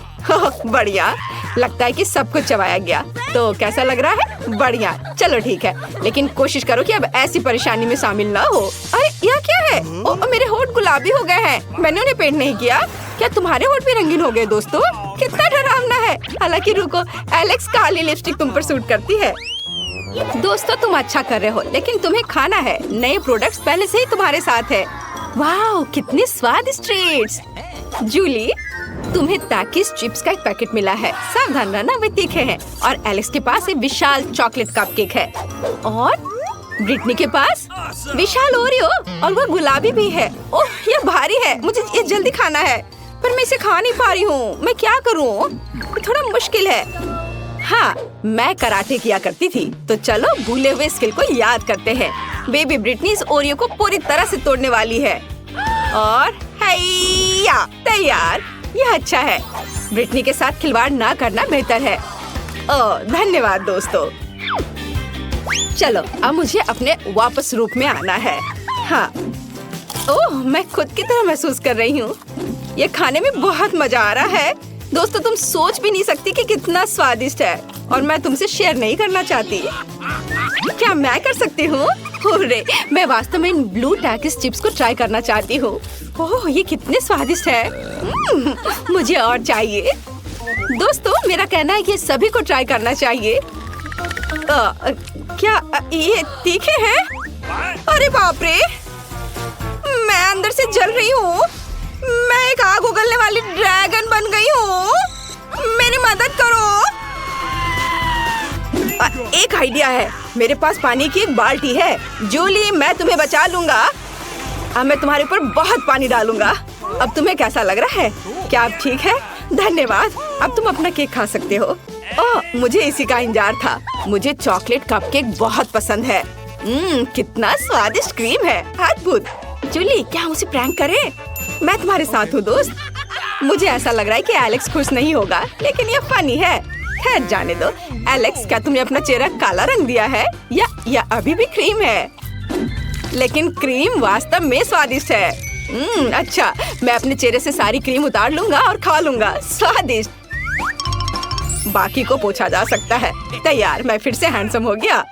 बढ़िया। लगता है कि सब कुछ चबाया गया। तो कैसा लग रहा है? बढ़िया। चलो ठीक है, लेकिन कोशिश करो कि अब ऐसी परेशानी में शामिल ना हो। अरे यह क्या है? मेरे होंठ गुलाबी हो गए हैं। मैंने उन्हें पेंट नहीं किया। क्या तुम्हारे होंठ भी रंगीन हो गए दोस्तों? कितना डरावना है। हालांकि रुको, एलेक्स काली लिपस्टिक तुम पर सूट करती है। दोस्तों तुम अच्छा कर रहे हो, लेकिन तुम्हें खाना है। नए प्रोडक्ट्स पहले से ही तुम्हारे साथ है। वाह, कितने स्वादिष्ट ट्रीट्स। जूली, तुम्हें ताकिस चिप्स का एक पैकेट मिला है। सावधान रहना, वे तीखे हैं। और एलेक्स के पास एक विशाल चॉकलेट कपकेक है। और ब्रिटनी के पास विशाल ओरियो, और वो गुलाबी भी है। ओह, ये भारी है। मुझे ये जल्दी खाना है, पर मैं इसे खा नहीं पा रही हूँ। मैं क्या करूँ? थोड़ा मुश्किल है। हाँ, मैं कराटे किया करती थी, तो चलो भूले हुए स्किल को याद करते हैं। बेबी ब्रिटनी इस ओरियो को पूरी तरह से तोड़ने वाली है। और हैया, तैयार। यह अच्छा है। ब्रिटनी के साथ खिलवाड़ ना करना बेहतर है। ओह, धन्यवाद दोस्तों। चलो अब मुझे अपने वापस रूप में आना है। हाँ, ओह, मैं खुद की तरह महसूस कर रही हूँ। ये खाने में बहुत मजा आ रहा है। दोस्तों तुम सोच भी नहीं सकती कि कितना स्वादिष्ट है, और मैं तुमसे शेयर नहीं करना चाहती। क्या मैं कर सकती हूँ? अरे, मैं वास्तव में इन ब्लू टैकिस चिप्स को ट्राई करना चाहती हूँ। ओह, ये कितने स्वादिष्ट है। मुझे और चाहिए। दोस्तों मेरा कहना है कि सभी को ट्राई करना चाहिए। क्या ये तीखे हैं? अरे बाप रे, मैं अंदर से जल रही हूँ। मैं एक आग उगलने वाली ड्रैगन बन गई हूँ। मेरी मदद करो। एक आइडिया है। मेरे पास पानी की एक बाल्टी है। जूली, मैं तुम्हें बचा लूंगा। अब मैं तुम्हारे ऊपर बहुत पानी डालूंगा। अब तुम्हें कैसा लग रहा है? क्या अब ठीक है? धन्यवाद। अब तुम अपना केक खा सकते हो। ओह, मुझे इसी का इंतजार था। मुझे चॉकलेट कपकेक बहुत पसंद है। कितना स्वादिष्ट क्रीम है। अद्भुत। जूली, क्या हम उसे प्रैंक करें? मैं तुम्हारे साथ हूँ दोस्त। मुझे ऐसा लग रहा है कि एलेक्स खुश नहीं होगा, लेकिन ये फनी है। खैर जाने दो। एलेक्स, क्या तुमने अपना चेहरा काला रंग दिया है, या अभी भी क्रीम है? लेकिन क्रीम वास्तव में स्वादिष्ट है। अच्छा, मैं अपने चेहरे से सारी क्रीम उतार लूंगा और खा लूंगा। स्वादिष्ट। बाकी को पूछा जा सकता है। तैयार, मैं फिर से हैंडसम हो गया।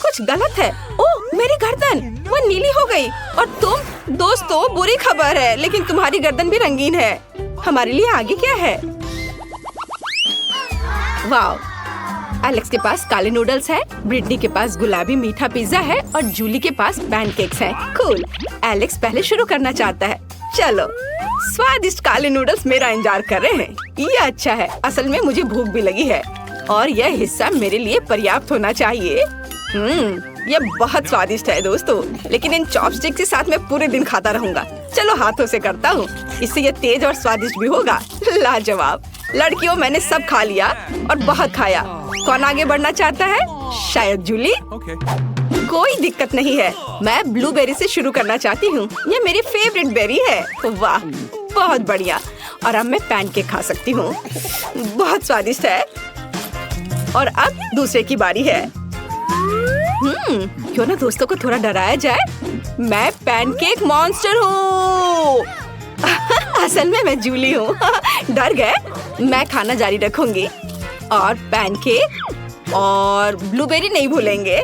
कुछ गलत है। ओह, मेरी गर्दन वो नीली हो गई। और तुम? दोस्तों बुरी खबर है, लेकिन तुम्हारी गर्दन भी रंगीन है। हमारे लिए आगे क्या है? वाह, एलेक्स के पास काले नूडल्स है, ब्रिटनी के पास गुलाबी मीठा पिज्जा है, और जूली के पास पैनकेक्स हैं। कूल। एलेक्स पहले शुरू करना चाहता है। चलो, स्वादिष्ट काले नूडल्स मेरा इंतजार कर रहे हैं। ये अच्छा है। असल में मुझे भूख भी लगी है, और यह हिस्सा मेरे लिए पर्याप्त होना चाहिए। ये बहुत स्वादिष्ट है दोस्तों, लेकिन इन चॉपस्टिक के साथ मैं पूरे दिन खाता रहूंगा। चलो हाथों से करता हूँ, इससे ये तेज और स्वादिष्ट भी होगा। लाजवाब। लड़कियों, मैंने सब खा लिया और बहुत खाया। कौन आगे बढ़ना चाहता है? शायद जूली। कोई दिक्कत नहीं है। मैं ब्लूबेरी से शुरू करना चाहती हूँ। ये मेरी फेवरेट बेरी है। वाह, बहुत बढ़िया। और अब मैं पैनकेक खा सकती हूँ। बहुत स्वादिष्ट है। और अब दूसरे की बारी है। क्यों ना दोस्तों को थोड़ा डराया जाए। मैं पैनकेक मॉन्स्टर हूँ। असल में मैं जूली हूँ। डर गए? मैं खाना जारी रखूंगी, और पैनकेक और ब्लूबेरी नहीं भूलेंगे।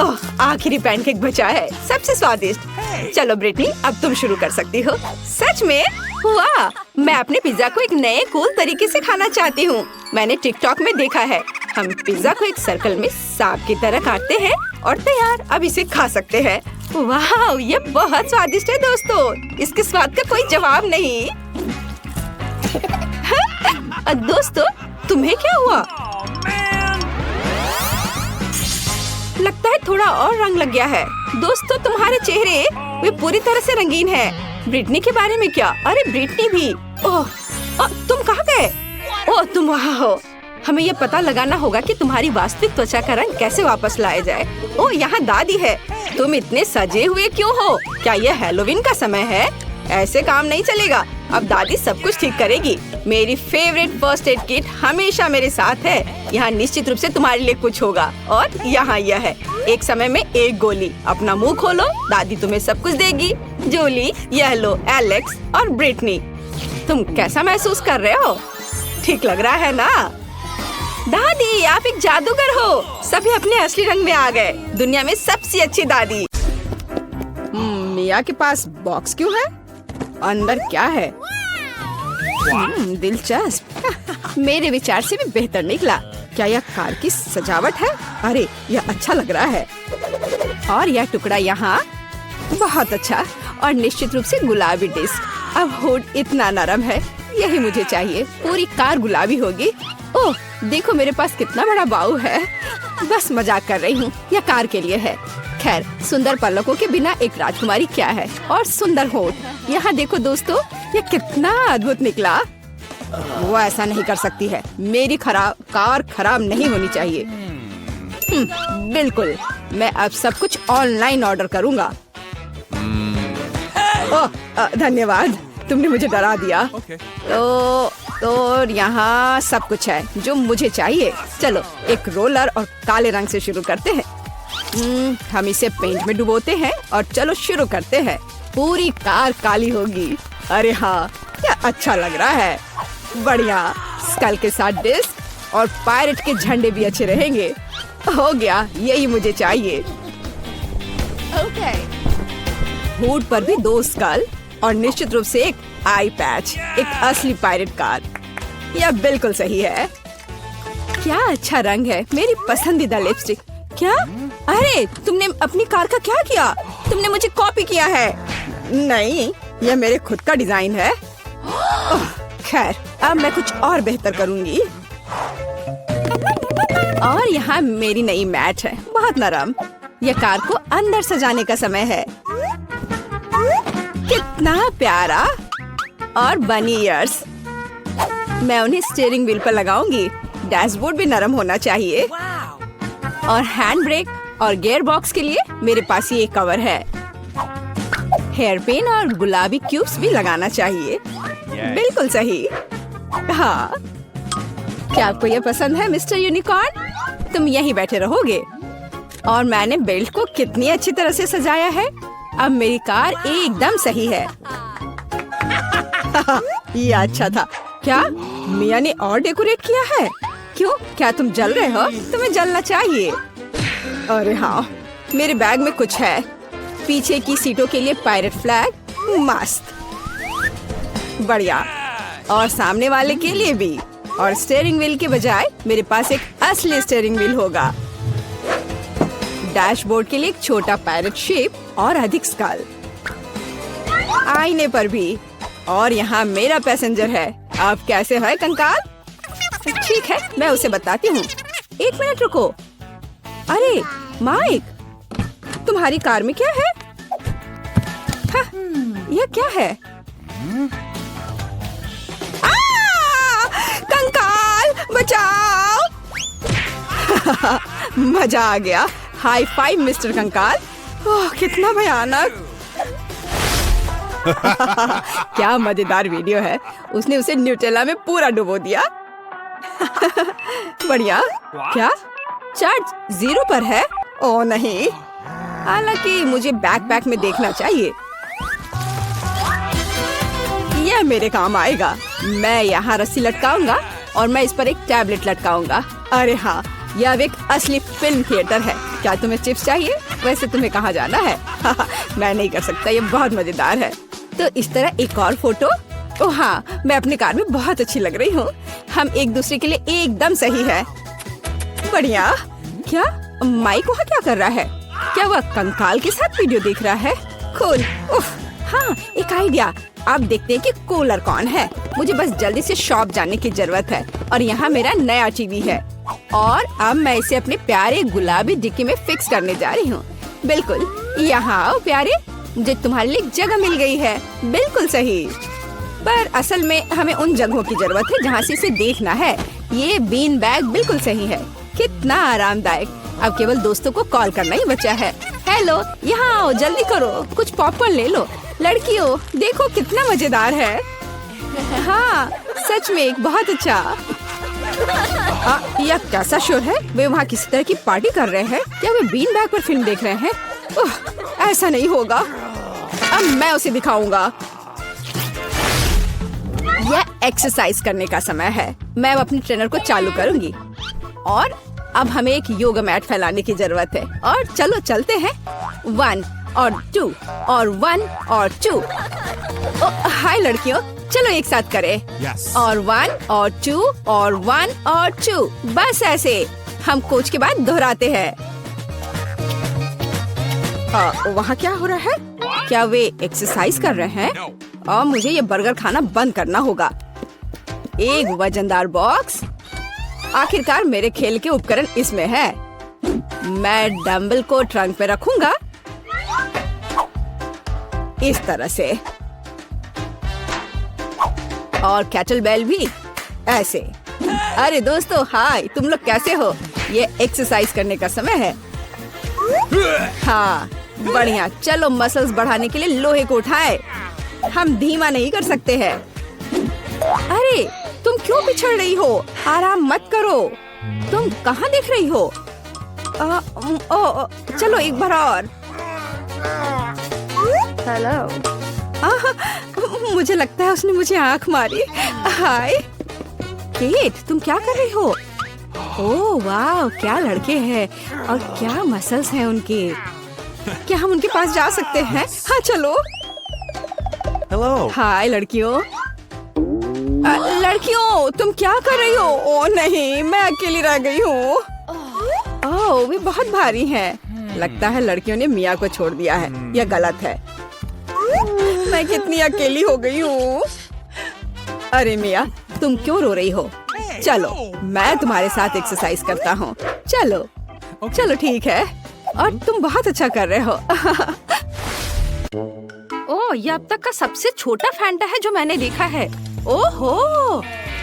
ओह, आखिरी पैनकेक बचा है, सबसे स्वादिष्ट। चलो ब्रिटनी, अब तुम शुरू कर सकती हो। सच में? वाह, मैं अपने पिज्जा को एक नए कूल तरीके से खाना चाहती हूँ। मैंने टिकटॉक में देखा है। हम पिज्जा को एक सर्कल में सांप की तरह काटते हैं, और तैयार। अब इसे खा सकते हैं। वाह, ये बहुत स्वादिष्ट है दोस्तों। इसके स्वाद का कोई जवाब नहीं। दोस्तों, तुम्हें क्या हुआ? लगता है थोड़ा और रंग लग गया है। दोस्तों, तुम्हारे चेहरे वे पूरी तरह से रंगीन हैं। ब्रिटनी के बारे में क्या? अरे ब्रिटनी भी। ओह, तुम कहाँ गए? ओह, तुम वहाँ हो। हमें यह पता लगाना होगा कि तुम्हारी वास्तविक त्वचा का रंग कैसे वापस लाया जाए। ओह, यहाँ दादी है। तुम इतने सजे हुए क्यों हो? क्या यह हैलोवीन का समय है? ऐसे काम नहीं चलेगा। अब दादी सब कुछ ठीक करेगी। मेरी फेवरेट फर्स्ट एड किट हमेशा मेरे साथ है। यहाँ निश्चित रूप से तुम्हारे लिए कुछ होगा। और यहाँ यह है, एक समय में एक गोली। अपना मुंह खोलो, दादी तुम्हें सब कुछ देगी। जूली, यह लो एलेक्स और ब्रिटनी। तुम कैसा महसूस कर रहे हो? ठीक लग रहा है ना? दादी, आप एक जादूगर हो। सभी अपने असली रंग में आ गए। दुनिया में सबसे अच्छी दादी। मिया के पास बॉक्स क्यों है? अंदर क्या है? दिलचस्प। मेरे विचार से भी बेहतर निकला। क्या यह कार की सजावट है? अरे, यह अच्छा लग रहा है। और यह टुकड़ा यहाँ बहुत अच्छा। और निश्चित रूप से गुलाबी डिस्क। अब हुड इतना नरम है, यही मुझे चाहिए। पूरी कार गुलाबी होगी। ओह, देखो मेरे पास कितना बड़ा बाऊ है। बस मजाक कर रही हूँ, यह कार के लिए है। खैर, सुंदर पलकों के बिना एक राजकुमारी क्या है। और सुंदर होठ। यहाँ देखो दोस्तों, यह कितना अद्भुत निकला। वो ऐसा नहीं कर सकती है। मेरी कार खराब नहीं होनी चाहिए। बिल्कुल, मैं अब सब कुछ ऑनलाइन ऑर्डर करूँगा। ओह, धन्यवाद, तुमने मुझे डरा दिया। तो यहाँ सब कुछ है जो मुझे चाहिए। चलो, एक रोलर और काले रंग से शुरू करते हैं। हम इसे पेंट में डुबोते हैं और चलो शुरू करते हैं। पूरी कार काली होगी। अरे हाँ, क्या अच्छा लग रहा है। बढ़िया। स्कल के साथ डिस्क और पायरेट के झंडे भी अच्छे रहेंगे। हो गया, यही मुझे चाहिए। हुड पर भी 2 स्कल और निश्चित रूप से एक आई पैच। एक असली पायरेट कार। यह बिल्कुल सही है। क्या अच्छा रंग है। मेरी पसंदीदा लिपस्टिक। क्या? अरे, तुमने अपनी कार का क्या किया? तुमने मुझे कॉपी किया है। नहीं, यह मेरे खुद का डिजाइन है। खैर, अब मैं कुछ और बेहतर करूंगी। और यहाँ मेरी नई मैट है, बहुत नरम। यह कार को अंदर सजाने का समय है। कितना प्यारा। और बनी ईयर्स। मैं उन्हें स्टीयरिंग व्हील पर लगाऊंगी। डैशबोर्ड भी नरम होना चाहिए। और हैंड ब्रेक और गियर बॉक्स के लिए मेरे पास ये कवर है। हेयर पिन और गुलाबी क्यूब्स भी लगाना चाहिए। बिल्कुल सही। हाँ, क्या आपको यह पसंद है मिस्टर यूनिकॉर्न? तुम यहीं बैठे रहोगे। और मैंने बेल्ट को कितनी अच्छी तरह से सजाया है। अब मेरी कार एकदम सही है। ये अच्छा था। क्या मिया ने और डेकोरेट किया है? क्यों, क्या तुम जल रहे हो? तुम्हें जलना चाहिए। अरे हाँ, मेरे बैग में कुछ है। पीछे की सीटों के लिए पायरेट फ्लैग। मस्त। बढ़िया। और सामने वाले के लिए भी। और स्टीयरिंग व्हील के बजाय मेरे पास एक असली स्टीयरिंग व्हील होगा। डैशबोर्ड के लिए एक छोटा पायरेट शेप और अधिक स्कल। आईने पर भी। और यहाँ मेरा पैसेंजर है। आप कैसे हैं कंकाल? ठीक है, मैं उसे बताती हूँ। 1 मिनट रुको। अरे माइक, तुम्हारी कार में क्या है? हाँ, यह क्या है? कंकाल, बचाओ। मजा आ गया। हाई फाइव मिस्टर कंकाल। ओह, कितना भयानक। क्या मजेदार वीडियो है। उसने उसे न्यूटेला में पूरा डुबो दिया। बढ़िया। क्या चार्ज 0 पर है? ओह नहीं, हालांकि मुझे बैकपैक में देखना चाहिए। यह मेरे काम आएगा। मैं यहाँ रस्सी लटकाऊंगा और मैं इस पर एक टैबलेट लटकाऊंगा। अरे हाँ, यह अब एक असली फिल्म थिएटर है। क्या तुम्हें चिप्स चाहिए? वैसे तुम्हें कहाँ जाना है? मैं नहीं कर सकता, ये बहुत मजेदार है। तो इस तरह एक और फोटो। ओह हाँ, मैं अपनी कार में बहुत अच्छी लग रही हूँ। हम एक दूसरे के लिए एकदम सही है। बढ़िया। क्या माइक वहाँ क्या कर रहा है? क्या वह कंकाल के साथ वीडियो देख रहा है? कूल। उफ, हाँ, एक आइडिया। अब देखते हैं कि कूलर कौन है। मुझे बस जल्दी से शॉप जाने की जरूरत है। और यहाँ मेरा नया टीवी है। और अब मैं इसे अपने प्यारे गुलाबी डिक्की में फिक्स करने जा रही हूँ। बिल्कुल। यहाँ आओ प्यारे, मुझे तुम्हारे लिए जगह मिल गई है। बिल्कुल सही। पर असल में हमें उन जगहों की जरूरत है जहाँ से इसे देखना है। ये बीन बैग बिल्कुल सही है। कितना आरामदायक। अब केवल दोस्तों को कॉल करना ही बचा है। हेलो, यहाँ आओ, जल्दी करो, कुछ पॉपकॉर्न ले लो। लड़कियों देखो कितना मजेदार है। हाँ सच में एक बहुत अच्छा। यह कैसा शोर है? वे वहाँ किसी तरह की पार्टी कर रहे हैं? क्या वे बीन बैग पर फिल्म देख रहे हैं? ऐसा नहीं होगा। अब मैं उसे दिखाऊंगा। यह एक्सरसाइज करने का समय है। मैं अपनी ट्रेनर को चालू करूंगी और अब हमें एक योगा मैट फैलाने की जरूरत है। और चलो चलते हैं। 1 और 2 और 1 और 2। हाय लड़कियों, चलो एक साथ करें। और 1 और 2 और 1 और 2। बस ऐसे हम कोच के बाद दोहराते हैं। वहाँ क्या हो रहा है? क्या वे एक्सरसाइज कर रहे हैं? और मुझे ये बर्गर खाना बंद करना होगा। एक वजनदार बॉक्स। आखिरकार मेरे खेल के उपकरण इसमें है। मैं डंबल को ट्रंक पे रखूंगा इस तरह से, और कैटल बेल भी ऐसे। अरे दोस्तों हाय, तुम लोग कैसे हो? ये एक्सरसाइज करने का समय है। हाँ बढ़िया, चलो मसल्स बढ़ाने के लिए लोहे को उठाए। हम धीमा नहीं कर सकते हैं। अरे तुम क्यों पिछड़ रही हो? आराम मत करो। तुम कहाँ देख रही हो? चलो एक बार और। हेलो। मुझे लगता है उसने मुझे आंख मारी। हाय केट, तुम क्या कर रही हो? ओह वाह, क्या लड़के हैं और क्या मसल्स हैं उनके। क्या हम उनके पास जा सकते हैं? हाँ चलो। हेलो। हाय लड़कियों। लड़कियों तुम क्या कर रही हो? ओह नहीं, मैं अकेली रह गई हूँ। ओह वे बहुत भारी हैं। लगता है लड़कियों ने मिया को छोड़ दिया है। यह गलत है। मैं कितनी अकेली हो गई हूँ। अरे मिया, तुम क्यों रो रही हो? चलो मैं तुम्हारे साथ एक्सरसाइज करता हूँ। चलो चलो ठीक है। और तुम बहुत अच्छा कर रहे हो। ओह, ये अब तक का सबसे छोटा फैंटा है जो मैंने देखा है। ओहो,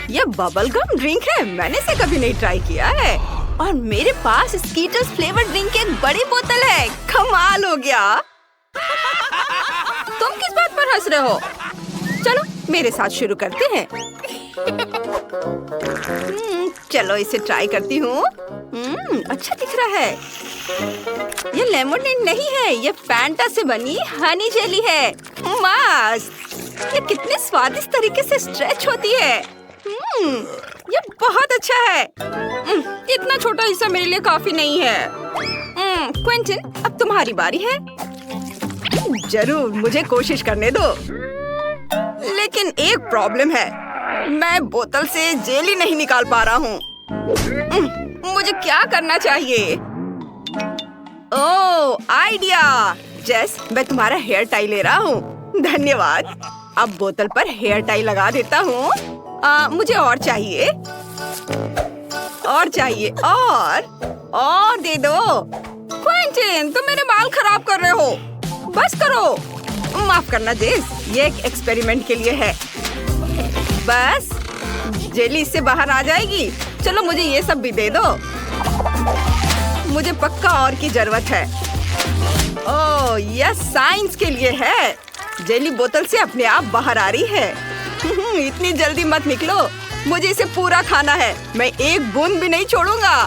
ये बबल गम ड्रिंक है। मैंने इसे कभी नहीं ट्राई किया है। और मेरे पास स्कीटर्स फ्लेवर ड्रिंक की एक बड़ी बोतल है। कमाल हो गया। तुम किस बात पर हंस रहे हो? चलो मेरे साथ शुरू करते हैं। चलो इसे ट्राई करती हूँ। अच्छा दिख रहा है। ये लेमोनेड नहीं है, ये फैंटा से बनी हनी जेली है। मस्त। ये कितने स्वादिष्ट तरीके से स्ट्रेच होती है। ये बहुत अच्छा है। इतना छोटा हिस्सा मेरे लिए काफी नहीं है। क्विंटन, अब तुम्हारी बारी है। जरूर, मुझे कोशिश करने दो। लेकिन एक प्रॉब्लम है, मैं बोतल से जेली नहीं निकाल पा रहा हूँ। मुझे क्या करना चाहिए? ओह, आइडिया। जेस, मैं तुम्हारा हेयर टाई ले रहा हूँ। धन्यवाद। अब बोतल पर हेयर टाई लगा देता हूँ। मुझे और चाहिए, और चाहिए, और दे दो। क्विंटन, तुम मेरे बाल खराब कर रहे हो। बस करो। माफ करना जेस, ये एक एक्सपेरिमेंट के लिए है। बस जेली इससे बाहर आ जाएगी। चलो मुझे ये सब भी दे दो। मुझे पक्का और की जरूरत है। ओह, यह साइंस के लिए है। जेली बोतल से अपने आप बाहर आ रही है। इतनी जल्दी मत निकलो, मुझे इसे पूरा खाना है। मैं एक बूंद भी नहीं छोड़ूंगा।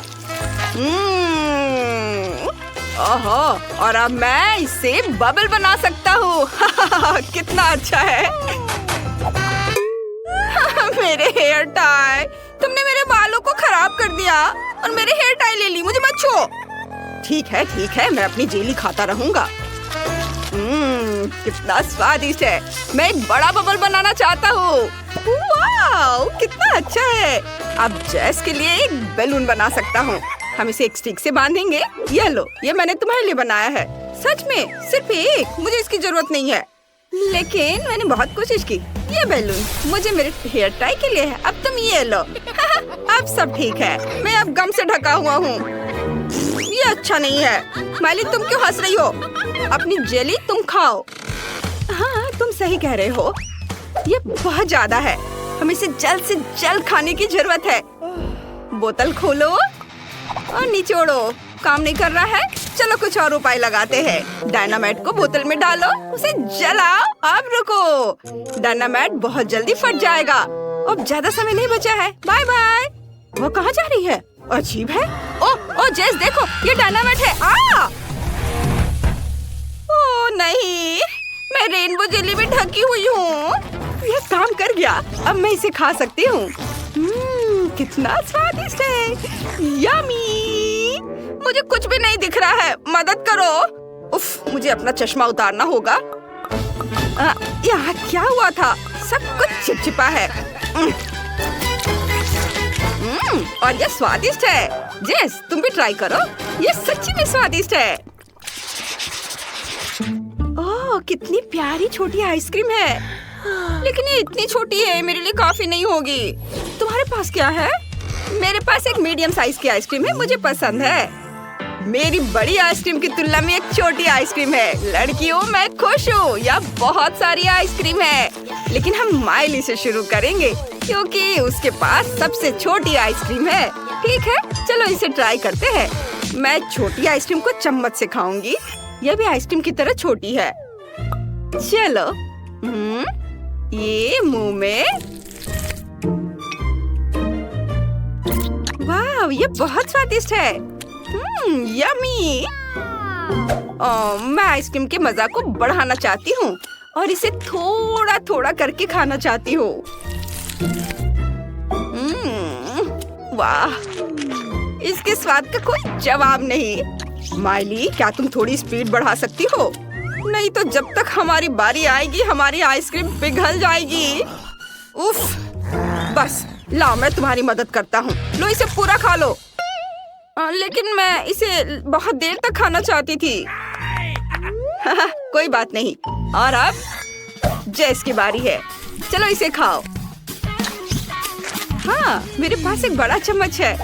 ओहो, और अब मैं इससे बबल बना सकता हूँ। कितना अच्छा है। मेरे हेयर टाई, तुमने मेरे बालों को खराब कर दिया और मेरे हेयर टाई ले ली। मुझे मत छो। ठीक है, मैं अपनी जेली खाता रहूंगा। कितना स्वादिष्ट है। मैं एक बड़ा बबल बनाना चाहता हूँ। वाओ, कितना अच्छा है। अब जेस के लिए एक बैलून बना सकता हूँ। हम इसे एक स्टिक से बांधेंगे। ये लो, ये मैंने तुम्हारे लिए बनाया है। सच में सिर्फ एक, मुझे इसकी जरूरत नहीं है। लेकिन मैंने बहुत कोशिश की। ये बैलून मुझे मेरे हेयर टाई के लिए है। अब तुम ये लो। अब सब ठीक है। मैं अब गम से ढका हुआ हूँ। ये अच्छा नहीं है। माली, तुम क्यों हंस रही हो? अपनी जेली तुम खाओ। हाँ, तुम सही कह रहे हो। ये बहुत ज्यादा है। हमें इसे जल्द से जल्द खाने की जरूरत है। बोतल खोलो और निचोड़ो। काम नहीं कर रहा है? चलो कुछ और उपाय लगाते हैं। डायनामाइट को बोतल में डालो, उसे जलाओ। अब रुको, डायनामाइट बहुत जल्दी फट जाएगा। अब ज्यादा समय नहीं बचा है। Bye bye. वो कहाँ जा रही है? अजीब है। ओ जेस देखो, ये डायनामाइट है। ओ नहीं, मैं रेनबो जेली में ढकी हुई हूँ। ये काम कर गया। अब मैं इसे खा सकती हूँ। कितना स्वादिष्ट है। यम्मी। मुझे कुछ भी नहीं दिख रहा है, मदद करो। उफ, मुझे अपना चश्मा उतारना होगा। यहाँ क्या हुआ था? सब कुछ चिपचिपा है। और ये स्वादिष्ट है। जेस, तुम भी ट्राई करो, ये सच्ची में स्वादिष्ट है। ओह, कितनी प्यारी छोटी आइसक्रीम है। लेकिन ये इतनी छोटी है, मेरे लिए काफी नहीं होगी। तुम्हारे पास क्या है? मेरे पास एक मीडियम साइज की आइसक्रीम है, मुझे पसंद है। मेरी बड़ी आइसक्रीम की तुलना में एक छोटी आइसक्रीम है। लड़कियों, मैं खुश हूँ। यह बहुत सारी आइसक्रीम है, लेकिन हम माइली से शुरू करेंगे क्योंकि उसके पास सबसे छोटी आइसक्रीम है। ठीक है, चलो इसे ट्राई करते हैं। मैं छोटी आइसक्रीम को चम्मच से खाऊंगी। यह भी आइसक्रीम की तरह छोटी है। चलो, ये मुंह में। वाह, ये बहुत स्वादिष्ट है। यम्मी। मैं आइसक्रीम के मजा को बढ़ाना चाहती हूँ और इसे थोड़ा थोड़ा करके खाना चाहती हूँ। वाह, इसके स्वाद का कोई जवाब नहीं। माइली, क्या तुम थोड़ी स्पीड बढ़ा सकती हो? नहीं तो जब तक हमारी बारी आएगी हमारी आइसक्रीम पिघल जाएगी। उफ, बस लाओ, मैं तुम्हारी मदद करता हूँ। लो, इसे पूरा खा लो। लेकिन मैं इसे बहुत देर तक खाना चाहती थी। कोई बात नहीं। और अब जेस की बारी है। चलो इसे खाओ। हाँ, मेरे पास एक बड़ा चम्मच है।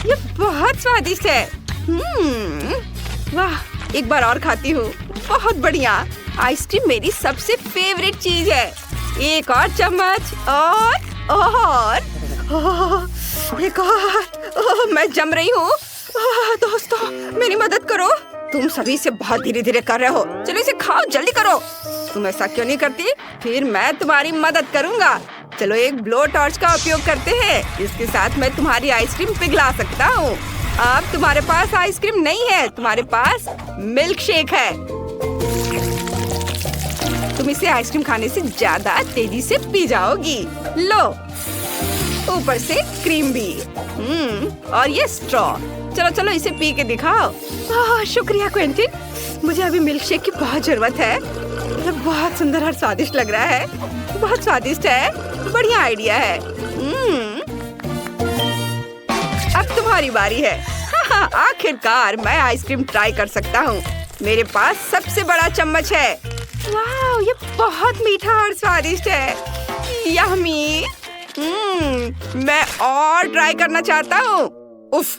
ये बहुत स्वादिष्ट है। वाह, एक बार और खाती हूँ। बहुत बढ़िया। आइसक्रीम मेरी सबसे फेवरेट चीज है। एक और चम्मच। और एक और। मैं जम रही हूँ। दोस्तों, मेरी मदद करो। तुम सभी इसे बहुत धीरे धीरे कर रहे हो। चलो इसे खाओ, जल्दी करो। तुम ऐसा क्यों नहीं करती? फिर मैं तुम्हारी मदद करूँगा। चलो एक ब्लो टॉर्च का उपयोग करते हैं। इसके साथ मैं तुम्हारी आइसक्रीम पिघला सकता हूँ। अब तुम्हारे पास आइसक्रीम नहीं है, तुम्हारे पास मिल्क शेक है। तुम इसे आइसक्रीम खाने से ज्यादा तेजी से पी जाओगी। लो, ऊपर से क्रीम भी। और ये स्ट्रॉ। चलो चलो इसे पी के दिखाओ। शुक्रिया क्विंटिन, मुझे अभी मिल्क शेक की बहुत जरूरत है। ये बहुत सुंदर और स्वादिष्ट लग रहा है। बहुत स्वादिष्ट है। बढ़िया आइडिया है। अब तुम्हारी बारी है। आखिरकार मैं आइसक्रीम ट्राई कर सकता हूँ। मेरे पास सबसे बड़ा चम्मच है। वाह, ये बहुत मीठा और स्वादिष्ट है। यम्मी। मैं और ट्राई करना चाहता हूँ। उफ,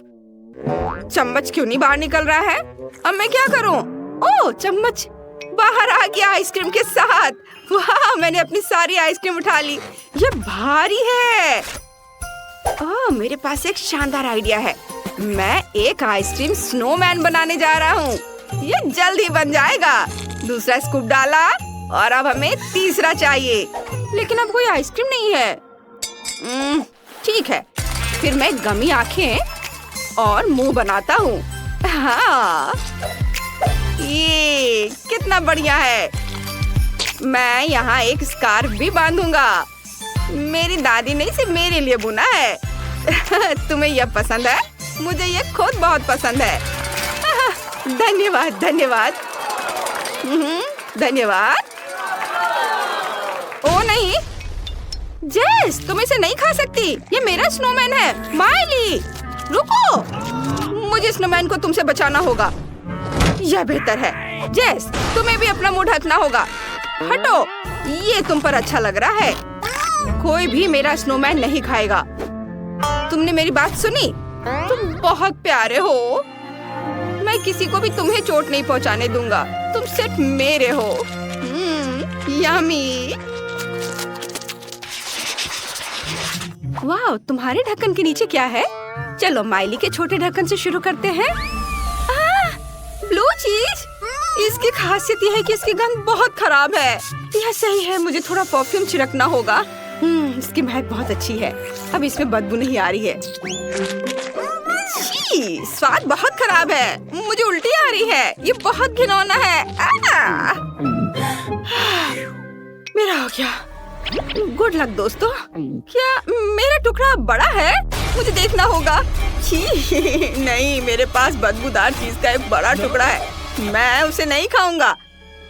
चम्मच क्यों नहीं बाहर निकल रहा है? अब मैं क्या करूँ? ओह, चम्मच बाहर आ गया आइसक्रीम के साथ। वाह, मैंने अपनी सारी आइसक्रीम उठा ली। ये भारी है। ओह, मेरे पास एक शानदार आइडिया है। मैं एक आइसक्रीम स्नोमैन बनाने जा रहा हूँ। ये जल्द ही बन जाएगा। दूसरा स्कूप डाला और अब हमें तीसरा चाहिए। लेकिन अब कोई आइसक्रीम नहीं है। ठीक है, फिर मैं गमी आंखें और मुंह बनाता हूँ। हाँ, ये कितना बढ़िया है। मैं यहाँ एक स्कार्फ भी बांधूंगा। मेरी दादी ने इसे मेरे लिए बुना है। तुम्हें यह पसंद है? मुझे यह खुद बहुत पसंद है। धन्यवाद धन्यवाद। धन्यवाद। ओ नहीं, जेस, तुम इसे नहीं खा सकती। ये मेरा स्नोमैन है। माइली, रुको, मुझे स्नोमैन को तुमसे बचाना होगा। यह बेहतर है। जेस, तुम्हें भी अपना मुंह ढकना होगा। हटो, ये तुम पर अच्छा लग रहा है। कोई भी मेरा स्नोमैन नहीं खाएगा। तुमने मेरी बात सुनी? तुम बहुत प्यारे हो। मैं किसी को भी तुम्हें चोट नहीं पहुंचाने दूंगा। तुम सिर्फ मेरे हो। यम्मी। वाह, तुम्हारे ढक्कन के नीचे क्या है? चलो माइली के छोटे ढक्कन से शुरू करते हैं। ब्लू चीज। इसकी खासियत यह है कि इसकी गंध बहुत खराब है। यह सही है, मुझे थोड़ा परफ्यूम छिड़कना होगा। इसकी महक बहुत अच्छी है। अब इसमें बदबू नहीं आ रही है। छी, स्वाद बहुत खराब है। मुझे उल्टी आ रही है। ये बहुत घिनौना है। मेरा हो गया। गुड लक दोस्तों। क्या मेरा टुकड़ा बड़ा है? मुझे देखना होगा। छी, नहीं, मेरे पास बदबूदार चीज का एक बड़ा टुकड़ा है। मैं उसे नहीं खाऊंगा।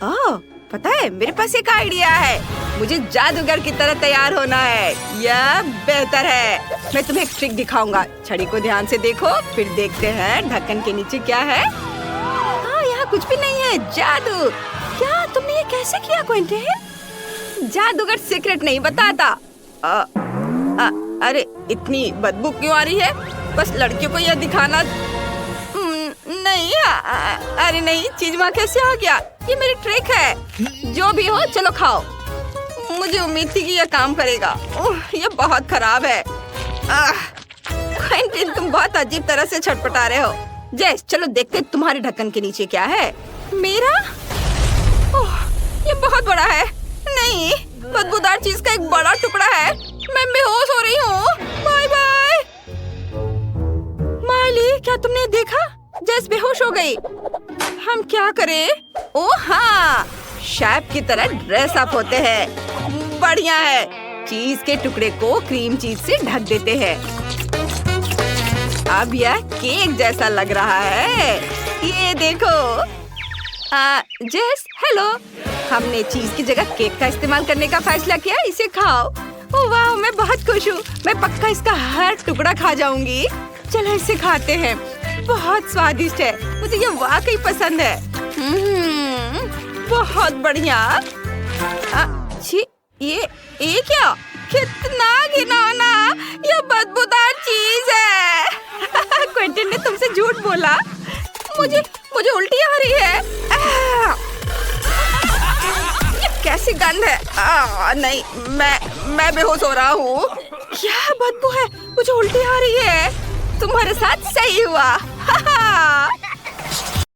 ओह, पता है, मेरे पास एक आइडिया है। मुझे जादूगर की तरह तैयार होना है। यह बेहतर है। मैं तुम्हें एक ट्रिक दिखाऊंगा। छड़ी को ध्यान से देखो, फिर देखते हैं ढक्कन के नीचे क्या है। हाँ, यहाँ कुछ भी नहीं है। जादू। क्या तुमने ये कैसे किया क्विंटन? जादूगर सीक्रेट नहीं बताता। अरे इतनी बदबू क्यों आ रही है? बस लड़कियों को यह दिखाना नहीं। अरे नहीं, चीज वहाँ कैसे आ गया? ये मेरी ट्रिक है। जो भी हो, चलो खाओ। मुझे उम्मीद थी कि यह काम करेगा। ये बहुत खराब है। क्विंटन, तुम बहुत अजीब तरह से छटपटा रहे हो। जेस, चलो देखते तुम्हारे ढक्कन के नीचे क्या है। मेरा? ओह, ये बहुत बड़ा है। नहीं, बदबूदार चीज का एक बड़ा टुकड़ा है। मैं बेहोश हो रही हूँ। Bye bye. माली, क्या तुमने देखा? जेस बेहोश हो गई। हम क्या करें? ओह हाँ, शेफ की तरह ड्रेस अप होते हैं। बढ़िया है। चीज के टुकड़े को क्रीम चीज से ढक देते हैं। अब यह केक जैसा लग रहा है। ये देखो। जेस, हेलो। हमने चीज की जगह केक का इस्तेमाल करने का फैसला किया। इसे खाओ। ओह वाह, मैं बहुत खुश हूँ। मैं पक्का इसका हर टुकड़ा खा जाऊंगी। चलो इसे खाते हैं। बहुत स्वादिष्ट है। मुझे ये वाकई पसंद है। बहुत बढ़िया। ये क्या? कितना घिनौना। ये बदबूदार चीज है। क्विंटन ने तुमसे झूठ बोला। मुझे उल्टी आ रही है। ये कैसी गंध है? नहीं, मैं बेहोश हो रहा हूँ। क्या बदबू है? मुझे उल्टी आ रही है। तुम्हारे साथ सही हुआ।